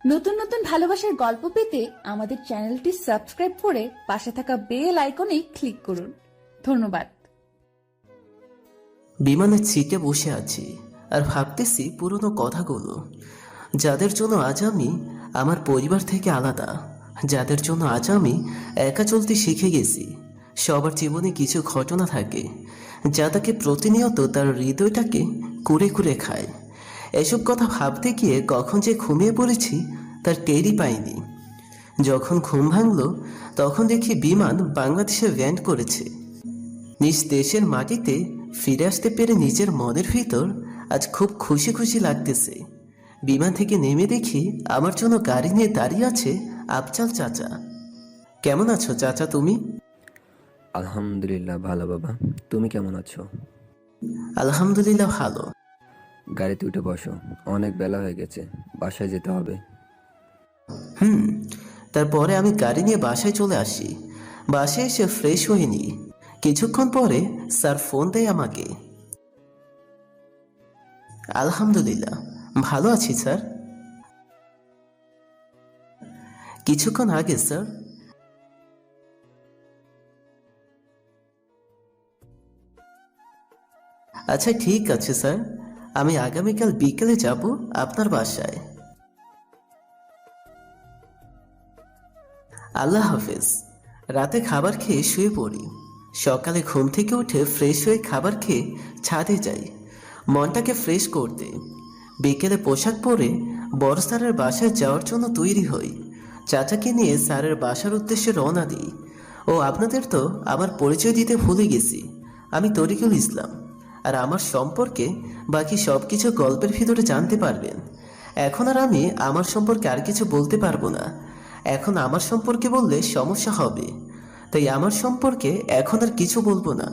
নতুন নতুন ভালোবাসার গল্প পেতে আমাদের চ্যানেলটি সাবস্ক্রাইব করে পাশে থাকা বেল আইকনে ক্লিক করুন। ধন্যবাদ। বিমানের সিটে বসে আছি আর ভাবতেছি পুরনো কথাগুলো, যাদের জন্য আজ আমি আমার পরিবার থেকে আলাদা, যাদের জন্য আজ আমি একা চলতে শিখে গেছি। সবার জীবনে কিছু ঘটনা থাকে যা তাকে প্রতিনিয়ত তার হৃদয়টাকে কুড়ে কুড়ে খায়। এসব কথা ভাবতে গিয়ে কখন যে ঘুমিয়ে পড়েছি তার টেরই পাইনি। যখন ঘুম ভাঙল তখন দেখি বিমান বাংলাদেশে ল্যান্ড করেছে। নিজ দেশের মাটিতে ফিরে আসতে পেরে নিজের মনের ভিতর আজ খুব খুশি খুশি লাগতেছে। বিমান থেকে নেমে দেখি আমার জন্য গাড়ি নিয়ে দাঁড়িয়ে আছে আফজাল চাচা। কেমন আছো চাচা তুমি? আলহামদুলিল্লাহ ভালো বাবা, তুমি কেমন আছো? আলহামদুলিল্লাহ ভালো। গাড়িতে উঠে বসো, অনেক বেলা হয়ে গেছে, বাসায় যেতে হবে। তারপরে আমি গাড়ি নিয়ে বাসায় চলে আসি। বাসায় এসে ফ্রেশ হয়ে নিই। কিছুক্ষণ পরে স্যার ফোন দেয় আমাকে। আলহামদুলিল্লাহ ভালো আছি স্যার। কিছুক্ষণ আগে স্যার। আচ্ছা ঠিক আছে স্যার, আমি আগামীকাল বিকেলে যাব আপনার বাসায়। আল্লাহ হাফেজ। রাতে খাবার খেয়ে শুয়ে পড়ি। সকালে ঘুম থেকে উঠে ফ্রেশ হয়ে খাবার খেয়ে ছাদে যাই মনটাকে ফ্রেশ করতে। বিকেলে পোশাক পরে বড় স্যারের বাসায় যাওয়ার জন্য তৈরি হই। চাচাকে নিয়ে স্যারের বাসার উদ্দেশ্যে রওনা দিই। ও আপনাদের তো আমার পরিচয় দিতে ভুলে গেছি, আমি তরিকুল ইসলাম। আর আমার সম্পর্কে বাকি সব কিছু গল্পের ভিতরে জানতে পারবেন। এখন আর আমি আমার সম্পর্কে আর কিছু বলতে পারবো না। এখন আমার সম্পর্কে বললে সমস্যা হবে, তাই আমার সম্পর্কে এখন আর কিছু বলবো না।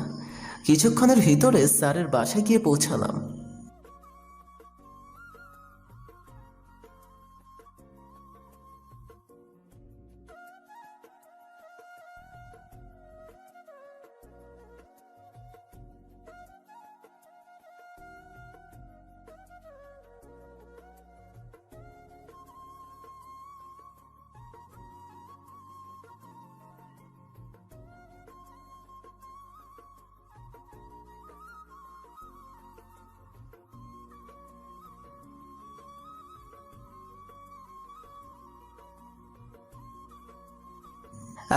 কিছুক্ষণের ভিতরে স্যারের বাসায় গিয়ে পৌঁছালাম।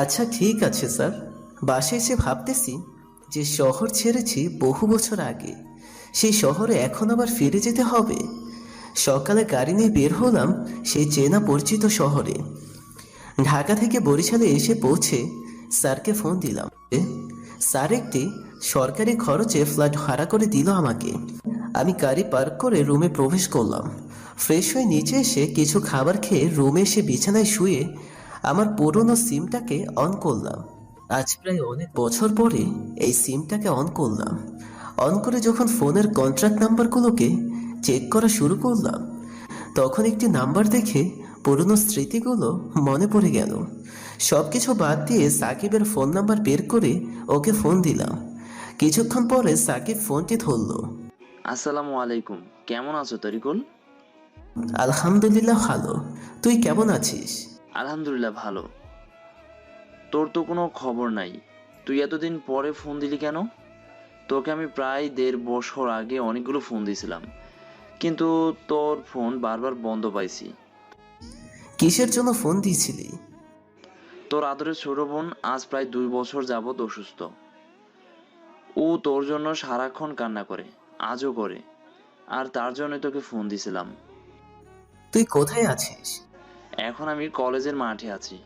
আচ্ছা ঠিক আছে স্যার। বাসায় এসে ভাবতেছি যে শহর ছেড়েছি বহু বছর আগে, সেই শহরে এখন আবার ফিরে যেতে হবে। সকালে গাড়ি নিয়ে বের হলাম সেই চেনা পরিচিত শহরে। ঢাকা থেকে বরিশালে এসে পৌঁছে স্যারকে ফোন দিলাম। স্যার একটি সরকারি খরচে ফ্ল্যাট ভাড়া করে দিল আমাকে। আমি গাড়ি পার্ক করে রুমে প্রবেশ করলাম। ফ্রেশ হয়ে নিচে এসে কিছু খাবার খেয়ে রুমে এসে বিছানায় শুয়ে আমার পুরনো সিমটাকে অন করলাম। আজ প্রায় অনেক বছর পরে এই সিমটাকে অন করলাম। অন করে যখন ফোনের কন্ট্রাক্ট নাম্বারগুলোকে চেক করা শুরু করলাম তখন একটি নাম্বার দেখে পুরনো স্মৃতিগুলো মনে পড়ে গেল। সব কিছু বাদ দিয়ে সাকিবের ফোন নাম্বার বের করে ওকে ফোন দিলাম। কিছুক্ষণ পরে সাকিব ফোনটি ধরল। আসসালামু আলাইকুম, কেমন আছো তরিকুল? আলহামদুলিল্লাহ ভালো, তুই কেমন আছিস? আলহামদুলিল্লাহ ভালো। তোর তো কোনো খবর নাই, তুই এতদিন পরে ফোন দিলি কেন? তোকে আমি প্রায় 1.5 বছর আগে অনেকগুলো ফোন দিয়েছিলাম, কিন্তু তোর ফোন বারবার বন্ধ পাইছি। কিসের জন্য ফোন দিয়েছিলি? তোর আদরের ছোট বোন আজ প্রায় 2 বছর যাবৎ অসুস্থ। ও তোর জন্য সারাক্ষণ কান্না করে, আজও করে, আর তার জন্য তোকে ফোন দিছিলাম। তুই কোথায় আছিস? এখন আমি কলেজের মাঠে আছি।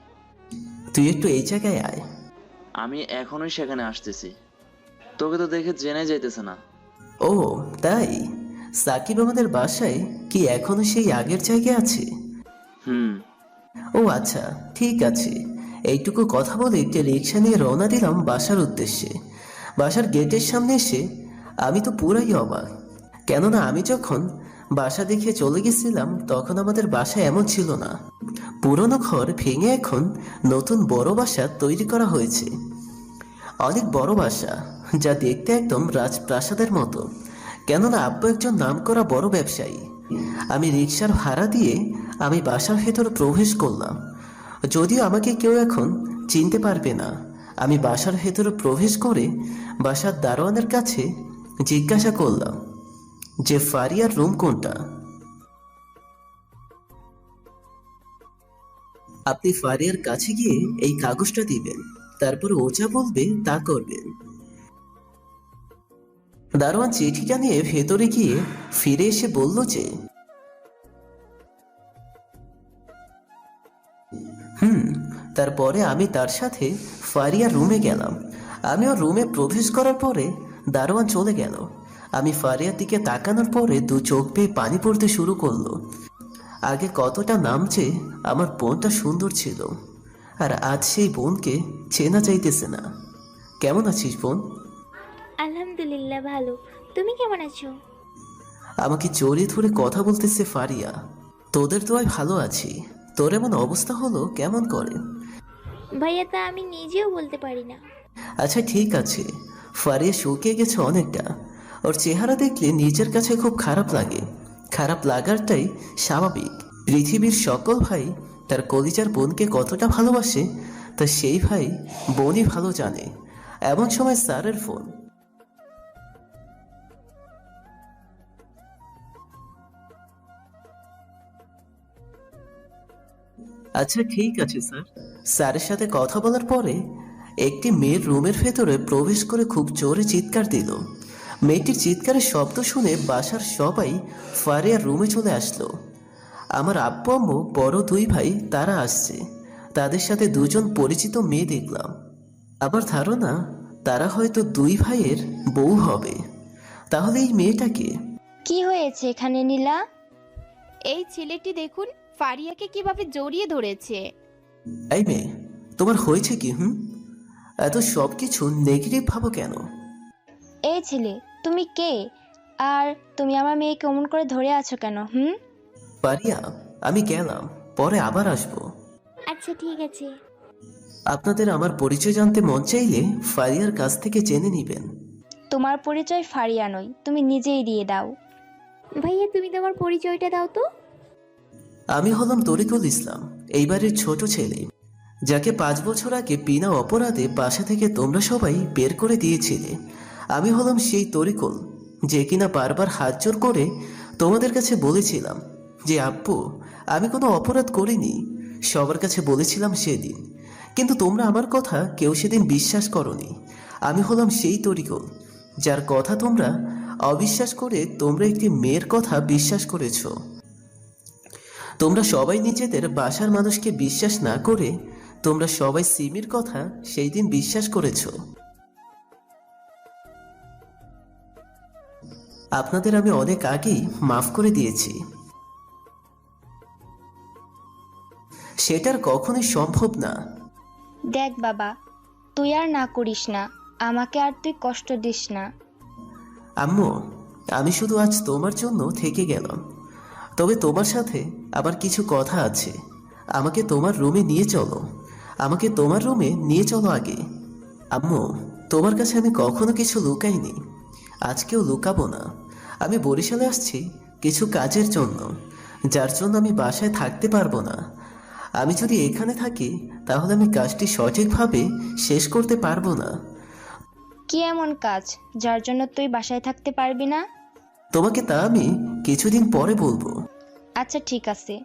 তুই একটু এই জায়গায় আয়। আমি এখনই সেখানে আসতেছি। তোকে তো দেখে জেনে যাইতেছে না। ও তাই? সাকিব আমাদের বাসায় কি এখনো সেই আগের জায়গায় আছে? হুম। ও আচ্ছা ঠিক আছে। এইটুকু কথা বলে একটি রিক্সা নিয়ে রওনা দিলাম বাসার উদ্দেশ্যে। বাসার গেটের সামনে এসে আমি তো পুরাই অবাক, কেননা আমি যখন বাসা দেখে চলে গেছিলাম তখন আমাদের বাসা এমন ছিল না। পুরনো ঘর ভেঙে এখন নতুন বড় বাসা তৈরি করা হয়েছে। অনেক বড় বাসা, যা দেখতে একদম রাজপ্রাসাদের মতো। কেননা আব্বু একজন নামকরা বড় ব্যবসায়ী। আমি রিকশার ভাড়া দিয়ে আমি বাসার ভেতর প্রবেশ করলাম। যদিও আমাকে কেউ এখন চিনতে পারবে না। আমি বাসার ভেতর প্রবেশ করে বাসার দারোয়ানের কাছে জিজ্ঞাসা করলাম যে ফারিয়ার রুম কোনটা। আপনি ফারিয়ার কাছে গিয়ে এই কাগজটা দিবেন, তারপর ও যা বলবে তা করবেন। দারোয়ান চিঠিটা নিয়ে ভেতরে গিয়ে ফিরে এসে বলল যে তারপরে আমি তার সাথে ফারিয়ার রুমে গেলাম। আমি ওর রুমে প্রবেশ করার পরে দারোয়ান চলে গেল। আমি ফারিয়ার দিকে তাকানোর পরে দু চোখ বেয়ে পানি পড়তে শুরু করলো। আগে কতটা নামছে আমার বোনটা সুন্দর ছিল, আর আজ সেই বোনকে চেনা চাইতেছে না। কেমন আছিস বোন? আলহামদুলিল্লাহ ভালো। তুমি কেমন আছো? আমাকে জড়িয়ে ধরে কথা বলতেছে ফারিয়া। তোদের দোয়ায় ভালো আছি। তোর এমন অবস্থা হলো কেমন করে? ভাইয়া, তা আমি নিজেও বলতে পারি না। আচ্ছা ঠিক আছে। ফারিয়া শুকিয়ে গেছে অনেকটা। ওর চেহারা দেখলে নিজের কাছে খুব খারাপ লাগে। খারাপ লাগারটাই স্বাভাবিক। পৃথিবীর সকল ভাই তার কলিজার বোনকে কতটা ভালোবাসে তা সেই ভাই বোনই ভালো জানে। এমন সময় স্যারের ফোন। আচ্ছা ঠিক আছে স্যার। স্যারের সাথে কথা বলার পরে একটি মেয়ের রুমের ভেতরে প্রবেশ করে খুব জোরে চিৎকার দিল। মেয়েটির চিৎকারের শব্দ শুনে বাসার সবাই ফারিয়ার রুমে চলে আসলো। আমার আব্বু আম্মু বড় দুই ভাই তারা আসছে। তাদের সাথে দুজন পরিচিত মেয়ে দেখলাম। আমার ধারণা তারা হয়তো দুই ভাইয়ের বউ হবে। তাহলে এই মেয়েটাকে? কি হয়েছে এখানে নীলা? এই ছেলেটি দেখুন ফারিয়াকে কিভাবে জড়িয়ে ধরেছে। এই মেয়ে, তোমার হয়েছে কি? এত সব কিছু নেগেটিভ ভাবো কেন? এই ছেলে, তুমি কে? আর তুমি আমার মেয়েকে অমন করে ধরে আছো কেন? পারিয়া, আমি গেলাম, পরে আবার আসবো। আচ্ছা ঠিক আছে। আপনাদের আমার পরিচয় জানতে মন চাইলে ফারিয়ার কাছ থেকে জেনে নিবেন। তোমার পরিচয় ফারিয়া নয়, তুমি নিজেই দিয়ে দাও। ভাইয়া, তুমি তোমার পরিচয়টা দাও তো। আমি হলাম তরিকুল ইসলাম, এইবারের ছোট ছেলে, যাকে 5 বছর আগে বিনা অপরাধে বাসা থেকে তোমরা সবাই বের করে দিয়েছিলে। আমি হলাম সেই তরিকুল যে কিনা বারবার হাত জোর করে তোমাদের কাছে বলেছিলাম যে আব্বু আমি কোনো অপরাধ করিনি। সবার কাছে বলেছিলাম সেদিন, কিন্তু তোমরা আমার কথা কেউ সেদিন বিশ্বাস করনি। আমি হলাম সেই তরিকুল যার কথা তোমরা অবিশ্বাস করে তোমরা একটি মেয়ের কথা বিশ্বাস করেছো। তোমরা সবাই নিজেদের বাসার মানুষকে বিশ্বাস না করে তোমরা সবাই সিমির কথা সেই দিন বিশ্বাস করেছো। আপনাদের আমি অনেক আগেই মাফ করে দিয়েছি। সেটার কখনোই সম্ভব না। দেখ বাবা, তুই আর না করিস না, আমাকে আর তুই কষ্ট দিস না। আম্মু, আমি শুধু আজ তোমার জন্য থেকে গেলাম, তবে তোমার সাথে আবার কিছু কথা আছে। আমাকে তোমার রুমে নিয়ে চলো। আমাকে তোমার রুমে নিয়ে চলো আগে। আম্মু, তোমার কাছে আমি কখনো কিছু লুকাইনি, আজকেও লুকাবো না। আমি বরিশালে আসছি কিছু কাজের জন্য, যার জন্য আমি বাসায় থাকতে পারবো না। আমি যদি এখানে থাকি তাহলে আমি কাজটি সঠিকভাবে শেষ করতে পারবো না। কি এমন কাজ যার জন্য তুই বাসায় থাকতে পারবি না? তোমাকে তা আমি কিছুদিন পরে বলবো। আচ্ছা ঠিক আছে।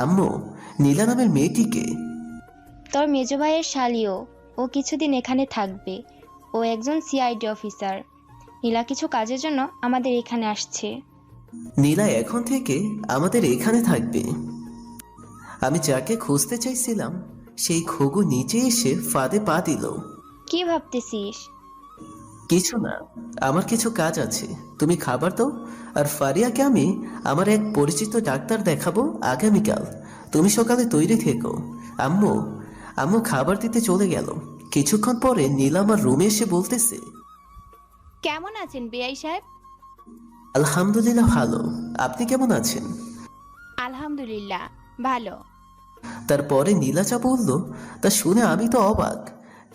আম্মু, নীলা নামের মেয়েটিকে? তোর মেজো ভাইয়ের শালিও, ও কিছুদিন এখানে থাকবে। ও একজন সিআইডি অফিসার। নীলা কিছু কাজের জন্য আমাদের এখানে আসছে। নীলা এখন থেকে আমাদের এখানে থাকবে। আমি যাকে খুঁজতে চাইছিলাম সেই খগু নিচে এসে ফাঁদে পা দিল। কি ভাবতেছিস? কিছু না, আমার কিছু কাজ আছে। তুমি খাবার দাও, আর ফারিয়াকে আমি আমার এক পরিচিত ডাক্তার দেখাবো আগামীকাল। তুমি সকালে তৈরি থেকো। আম্মু, আম্মু খাবার দিতে চলে গেল। কিছুক্ষণ পরে নীলা আমার রুমে এসে বলতেছে, কেমন আছেন বেআই সাহেব? আলহামদুলিল্লাহ ভালো। আপনি কেমন আছেন? আলহামদুলিল্লাহ ভালো। তারপরে নীলা যা বলল তা শুনে আমি তো অবাক,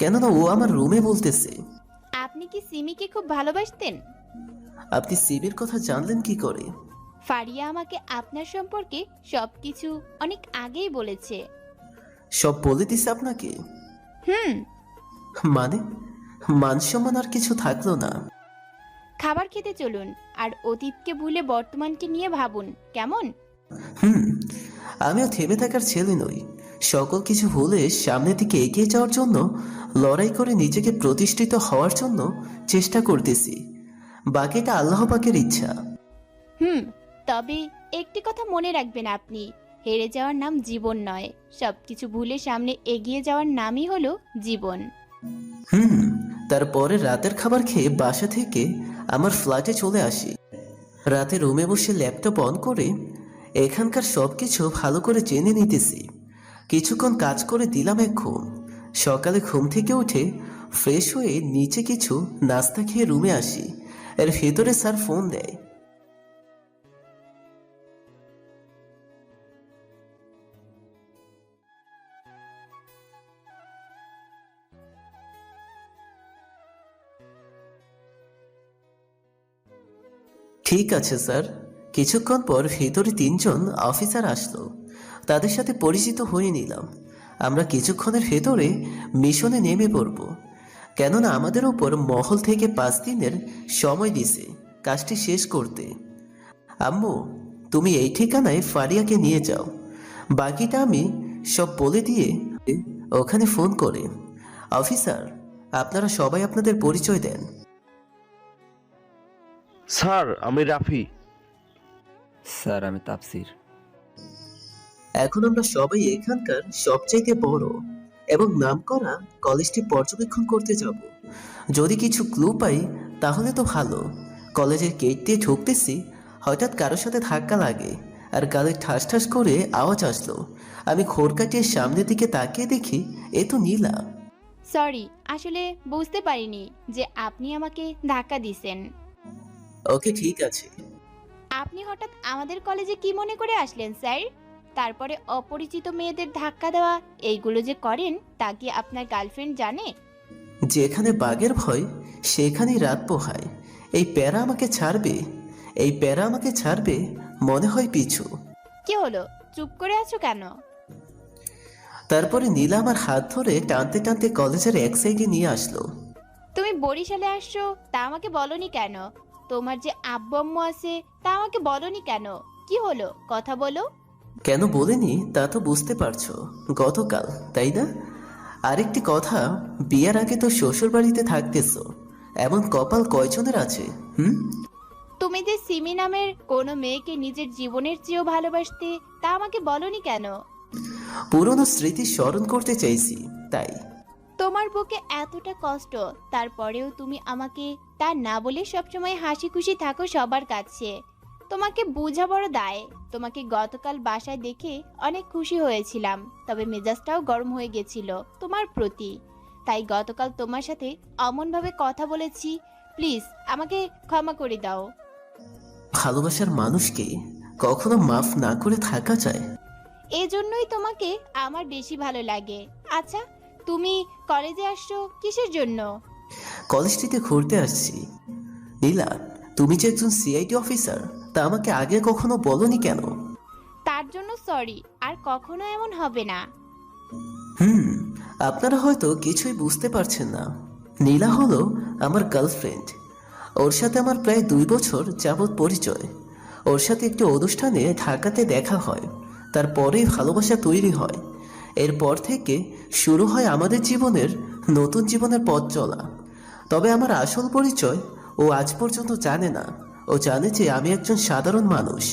কেননা ও আমার রুমে বলতেছে, আপনি কি সিমিকে খুব ভালোবাসতেন? আপনি সিমির কথা জানলেন কি করে? ফারিয়া আমাকে আপনার সম্পর্কে সবকিছু অনেক আগেই বলেছে। সব বলে দিছে আপনাকে? হুম। মানে মান সম্মান আর কিছু থাকলো না? খাবার খেতে চলুন, আর অতীতকে ভুলে বর্তমানকে নিয়ে ভাবুন, কেমন? হুম, আমিও থেমে থাকার ছেলে নই। সকল কিছু ভুলে সামনের দিকে এগিয়ে যাওয়ার জন্য, লড়াই করে নিজেকে প্রতিষ্ঠিত হওয়ার জন্য চেষ্টা করতেছি। বাকিটা আল্লাহ পাকের ইচ্ছা। হুম, তবে একটি কথা মনে রাখবেন, আপনি হেরে যাওয়ার নাম জীবন নয়। সবকিছু ভুলে সামনে এগিয়ে যাওয়ার নামই হলো জীবন। হুম, তারপরে রাতের খাবার খেয়ে বাসা থেকে আমার ফ্ল্যাটে চলে আসি। রাতে রুমে বসে ল্যাপটপ অন করে এখানকার সব কিছু ভালো করে জেনে নিতেছি। কিছুক্ষণ কাজ করে দিলাম এক ঘুম। সকালে ঘুম থেকে উঠে ফ্রেশ হয়ে নিচে কিছু নাস্তা খেয়ে রুমে আসি। এর ভেতরে স্যার ফোন দেয়। ঠিক আছে স্যার। কিছুক্ষণ পর ভেতরে 3জন অফিসার আসলো। তাদের সাথে পরিচিত হয়ে নিলাম। আমরা কিছুক্ষণের ভেতরে মিশনে নেমে পড়ব, কেননা আমাদের উপর মহল থেকে 5 দিনের সময় দিছে কাজটি শেষ করতে। আম্মু, তুমি এই ঠিকানায় ফারিয়াকে নিয়ে যাও। বাকিটা আমি সব বলে দিয়ে ওখানে ফোন করে, অফিসার আপনারা সবাই আপনাদের পরিচয় দেন। স্যার, আমি রাফি। স্যার, আমি তাফসির। এখন আমরা সবাই এখানকার সবচাইতে বড় এবং নামকরা কলেজটি পর্যবেক্ষণ করতে যাব। যদি কিছু ক্লু পাই তাহলে তো ভালো। কলেজের গেট দিয়ে ঢুকতেছি, হঠাৎ কারোর সাথে ধাক্কা লাগে আর গালে ঠাস ঠাস করে আওয়াজ আসলো। আমি খোর কাটিয়ে সামনের দিকে তাকিয়ে দেখি এ তো নীলা। সরি, আসলে বুঝতে পারিনি যে আপনি আমাকে ধাক্কা দিছেন। ওকে, ঠিক আছে। আপনি হঠাৎ আমাদের কলেজে কি মনে করে আসলেন স্যার? তারপরে অপরিচিত মেয়েদের ধাক্কা দেওয়া এইগুলো যে করেন, তা কি আপনার গার্লফ্রেন্ড জানে? যেখানে বাঘের ভয় সেখানেই রাত পোহায়। এই প্যারা আমাকে ছাড়বে, এই প্যারা আমাকে ছাড়বে মনে হয় পিছু। কি হলো, চুপ করে আছো কেন? তারপরে নীলা আমার হাত ধরে টানতে টানতে কলেজের এক সাইডে নিয়ে আসলো। তুমি বরিশালে আসছো, তা আমাকে বলনি কেন? তোমার যে আব্বু আম্মু আছে, তা আমাকে বলনি কেন? কি হলো, কথা বলো। কেন বলিনি তা তো বুঝতে পারছো, গতকাল, তাই না? আরেকটি কথা, বিয়ের আগে তো শ্বশুর বাড়িতে থাকতেছো, এমন কপাল কয়জনের আছে? তুমি যে সিমি নামের কোনো মেয়েকে নিজের জীবনের চেয়েও ভালোবাসতে, তা আমাকে বলনি কেন? পুরনো স্মৃতি স্মরণ করতে চাইছি, তাই। তোমার বুকে এতটা কষ্ট, তারপরেও তুমি আমাকে তা না বলে সবসময় হাসি খুশি থাকো সবার কাছে। তোমাকে বোঝা বড় দায়। তোমাকে গতকাল বাসায় দেখে অনেক খুশি হয়েছিলাম, তবে মেজাজটাও গরম হয়ে গেছিল তোমার প্রতি। তাই গতকাল তোমার সাথে অমনভাবে কথা বলেছি। প্লিজ আমাকে ক্ষমা করে দাও। ভালোবাসার মানুষকে কখনো মাফ না করে থাকা যায়? এজন্যই তোমাকে আমার বেশি ভালো লাগে। আচ্ছা, তুমি কলেজে আসছো কিসের জন্য? কলেজটিতে ঘুরতে আসছি। নীলা, তুমি যে একজন সিআইডি অফিসার, তা আমাকে আগে কখনো বলনি কেন? তার জন্য সরি, আর কখনো এমন হবে না। আপনারা হয়তো কিছুই বুঝতে পারছেন না। নীলা হলো আমার গার্লফ্রেন্ড। ওর সাথে আমার প্রায় 2 বছর যাবৎ পরিচয়। ওর সাথে একটি অনুষ্ঠানে ঢাকাতে দেখা হয়, তারপরেই ভালোবাসা তৈরি হয়। এরপর থেকে শুরু হয় আমাদের জীবনের নতুন জীবনের পথ চলা। তবে আমার আসল পরিচয় ও আজ পর্যন্ত জানে না। ও জানে যে আমি একজন সাধারণ মানুষ।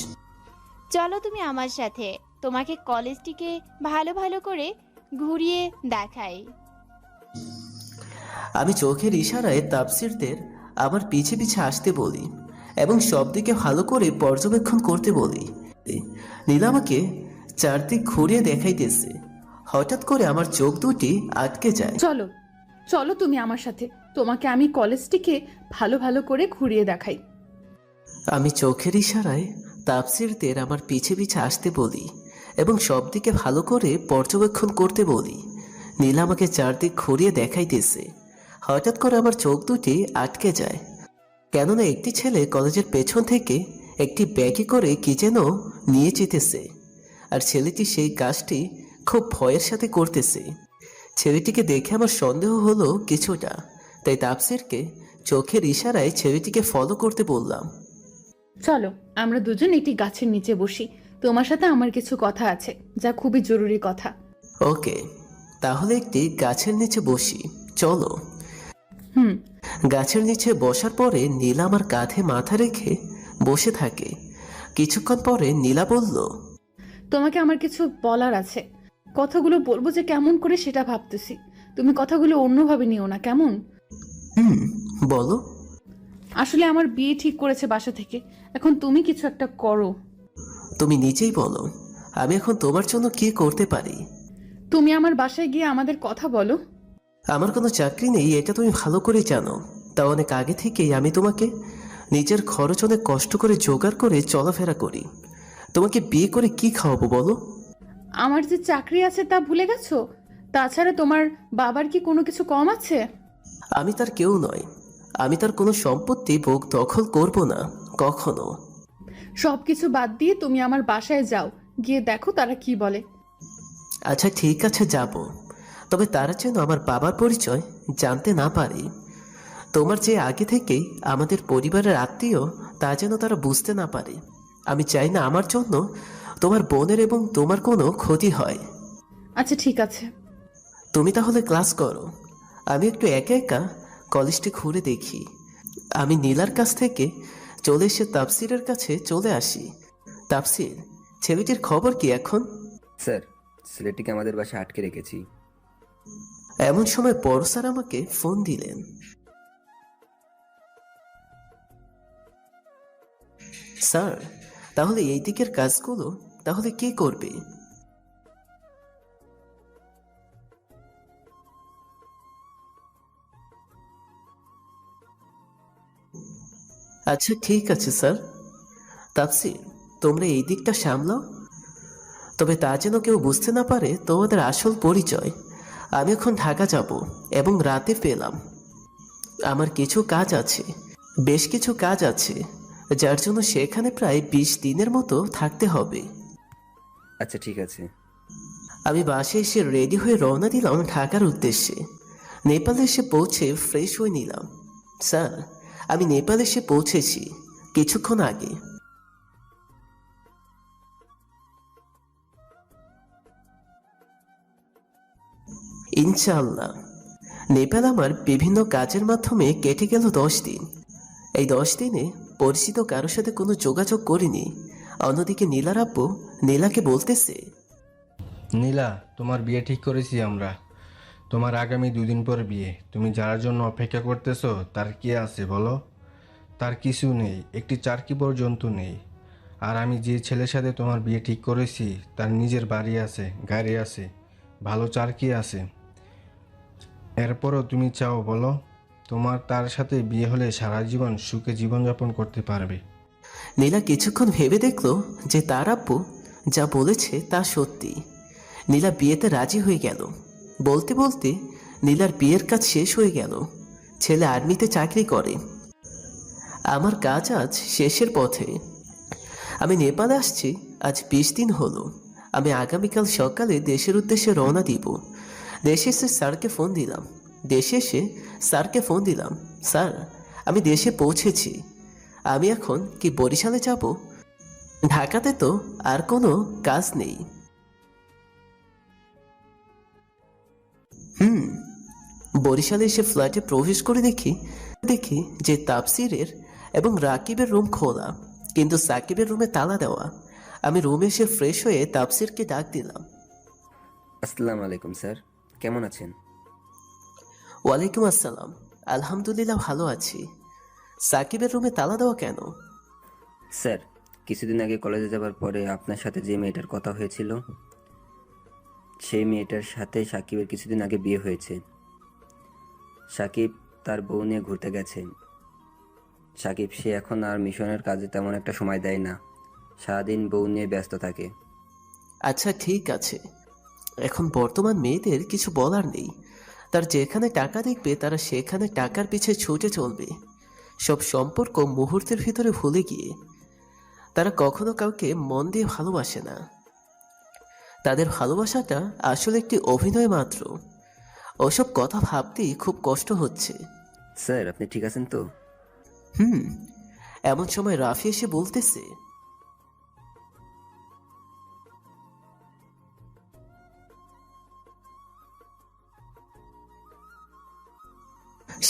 চলো তুমি আমার সাথে, তোমাকে কলেজটিকে ভালো ভালো করে ঘুরিয়ে দেখাই। আমি চোখের ইশারায় তাফসিরদের আমার পিছে পিছে আসতে বলি এবং সব দিকে ভালো করে পর্যবেক্ষণ করতে বলি। নীলা আমাকে চারদিক ঘুরিয়ে দেখাইতেছে। হঠাৎ করে আমার চোখ দুটি আটকে যায়। চলো চলো তুমি আমার সাথে, তোমাকে আমি কলেজটিকে ভালো ভালো করে ঘুরিয়ে দেখাই। আমি চোখের ইশারায় তাফসিরদের আমার পিছে পিছে আসতে বলি এবং সব দিকে ভালো করে পর্যবেক্ষণ করতে বলি। নীলা আমাকে চারদিক ঘুরিয়ে দেখাইতেছে। হঠাৎ করে আমার চোখ দুটি আটকে যায়, কেননা একটি ছেলে কলেজের পেছন থেকে একটি ব্যাগে করে কি যেন নিয়ে যেতেছে, আর ছেলেটি সেই কাজটি খুব ভয়ের সাথে করতেছে। ছেলেটিকে দেখে আমার সন্দেহ হলো কিছুটা, তাই তাফসিরকে চোখের ইশারায় ছেলেটিকে ফলো করতে বললাম। চলো আমরা দুজন একটি গাছের নিচে বসি, তোমার সাথে আমার কিছু কথা আছে, যা খুবই জরুরি কথা। ওকে, তাহলে একটি গাছের নিচে বসি, চলো। হুম। গাছের নিচে বসার পরে নীলা আমার কাঁধে মাথা রেখে বসে থাকে। কিছুক্ষণ পরে নীলা বলল, তোমাকে আমার কিছু বলার আছে। কথাগুলো বলবো যে কেমন করে সেটা ভাবতেছি। তুমি কথাগুলো অন্যভাবে নিও না, কেমন? হুম, বলো। আসলে আমার বিয়ে ঠিক করেছে বাসা থেকে, এখন তুমি কিছু একটা করো। তুমি নিজেই বলো, আমি এখন তোমার জন্য কি করতে পারি? তুমি আমার বাসায় গিয়ে আমাদের কথা বলো। আমার কোনো চাকরি নেই, এটা তুমি ভালো করে জানো। তা অনেক আগে থেকেই আমি তোমাকে নিজের খরচ অনেক কষ্ট করে জোগাড় করে চলাফেরা করি। তোমাকে বিয়ে করে কি খাওয়াবো বলো? আমার যে চাকরি আছে তা ভুলে গেছো? তাছাড়া তোমার বাবার কি কোনো কিছু কম আছে? আমি তার কেউ নয়, আমি তার কোনো সম্পত্তি ভোগ দখল করব না কখনো। সবকিছু বাদ দিয়ে তুমি আমার বাসায় যাও, গিয়ে দেখো তারা কি বলে। আচ্ছা ঠিক আছে, যাব, তবে তারা যেন আমার বাবার পরিচয় জানতে না পারে। তোমার যে আগে থেকেই আমাদের পরিবারের আত্মীয়, তা যেন তারা বুঝতে না পারে। আমি চাই না আমার জন্য তোমার বোনের এবং তোমার কোনো ক্ষতি হয়। আচ্ছা ঠিক আছে। তুমি তাহলে ক্লাস করো, আমি একটু একা একা কলেজটি ঘুরে দেখি। আমি নীলার কাছ থেকে চলে এসে তাফসিরের কাছে চলে আসি। তাফসির, ছেলেটির খবর কি এখন? স্যার, ছেলেটিকে আমাদের বাসায় আটকে রেখেছি। এমন সময় বড় স্যার আমাকে ফোন দিলেন। স্যার, তাহলে এই দিকের কাজগুলো তাহলে কে করবে? আচ্ছা ঠিক আছে স্যার। তাফসির, তোমরা এই দিকটা সামলাও, তবে তা যেন কেউ বুঝতে না পারে তোমাদের আসল পরিচয়। আমি এখন ঢাকা যাব এবং রাতে পেলাম। আমার কিছু কাজ আছে, বেশ কিছু কাজ আছে, যার জন্য সেখানে প্রায় 20 দিনের মতো থাকতে হবে। আচ্ছা ঠিক আছে। আমি বাসে এসে রেডি হয়ে রওনা দিলাম ঢাকার উদ্দেশ্যে। নেপালে এসে পৌঁছে ফ্রেশ হয়ে নিলাম। স্যার, আমি নেপাল এসে পৌঁছেছি কিছুক্ষণ আগে। ইনশাআল্লাহ। নেপাল আমার বিভিন্ন কাজের মাধ্যমে কেটে গেল 10 দিন। এই 10 দিনে পরিচিত কারোর সাথে কোনো যোগাযোগ করিনি। অন্যদিকে নীলার আব্বু নীলাকে বলতেছে, নীলা, তোমার বিয়ে ঠিক করেছি আমরা। তোমার আগামী 2 দিন পর বিয়ে। তুমি যার জন্য অপেক্ষা করতেছো তার কি আছে বলো? তার কিছু নেই, একটি চারকি পর্যন্ত নেই। আর আমি যে ছেলের সাথে তোমার বিয়ে ঠিক করেছি তার নিজের বাড়ি আছে, গাড়ি আছে, ভালো চারকি আছে। এরপরও তুমি চাও বলো? তোমার তার সাথে বিয়ে হলে সারা জীবন সুখে জীবনযাপন করতে পারবে। নীলা কিছুক্ষণ ভেবে দেখলো যে তার আব্বু যা বলেছে তা সত্যি। নীলা বিয়েতে রাজি হয়ে গেল। বলতে বলতে নীলার বিয়ের কাজ শেষ হয়ে গেল। ছেলে আর্মিতে চাকরি করে। আমার কাজ আজ শেষের পথে। আমি নেপালে আসছি আজ 20 দিন হলো। আমি আগামীকাল সকালে দেশের উদ্দেশ্যে রওনা দিব। দেশে এসে স্যারকে ফোন দিলাম, স্যার আমি দেশে পৌঁছেছি। আমি এখন কি বরিশালে যাব? ঢাকাতে তো আর কোনো কাজ নেই। বরিশালে এসে ফ্ল্যাটে প্রবেশ করে দেখি যে তাফসিরের এবং রাকিবের রুম খোলা, কিন্তু সাকিবের রুমে তালা দেওয়া। আমি রুমে এসে ফ্রেশ হয়ে তাফসিরকে ডাক দিলাম। আসসালামু আলাইকুম স্যার, কেমন আছেন? ওয়ালাইকুম আসসালাম, আলহামদুলিল্লাহ ভালো আছি। সাকিবের রুমে তালা দেওয়া কেন? স্যার, কিছুদিন আগে কলেজে যাবার পরে আপনার সাথে যে মেয়েটার কথা হয়েছিল, সেই মেয়েটার সাথে সাকিবের কিছুদিন আগে বিয়ে হয়েছে। সাকিব তার বউ নিয়ে ঘুরতে গেছে। সাকিব সে এখন আর মিশনের কাজে তেমন একটা সময় দেয় না, সারাদিন বউ নিয়ে ব্যস্ত থাকে। আচ্ছা ঠিক আছে, এখন বর্তমান মেয়েদের কিছু বলার নেই। তার যেখানে টাকা দেখবে তারা সেখানে টাকার পিছে ছুটে চলবে, সব সম্পর্ক মুহূর্তের ভিতরে ভুলে গিয়ে। তারা কখনো কাউকে মন দিয়ে ভালোবাসে না। তাদের ভালোবাসাটা আসলে একটি অভিনয় মাত্র। ওসব কথা ভাবতেই খুব কষ্ট হচ্ছে। স্যার আপনি ঠিক আছেন তো? এমন সময় রাফি এসে বলতেছে,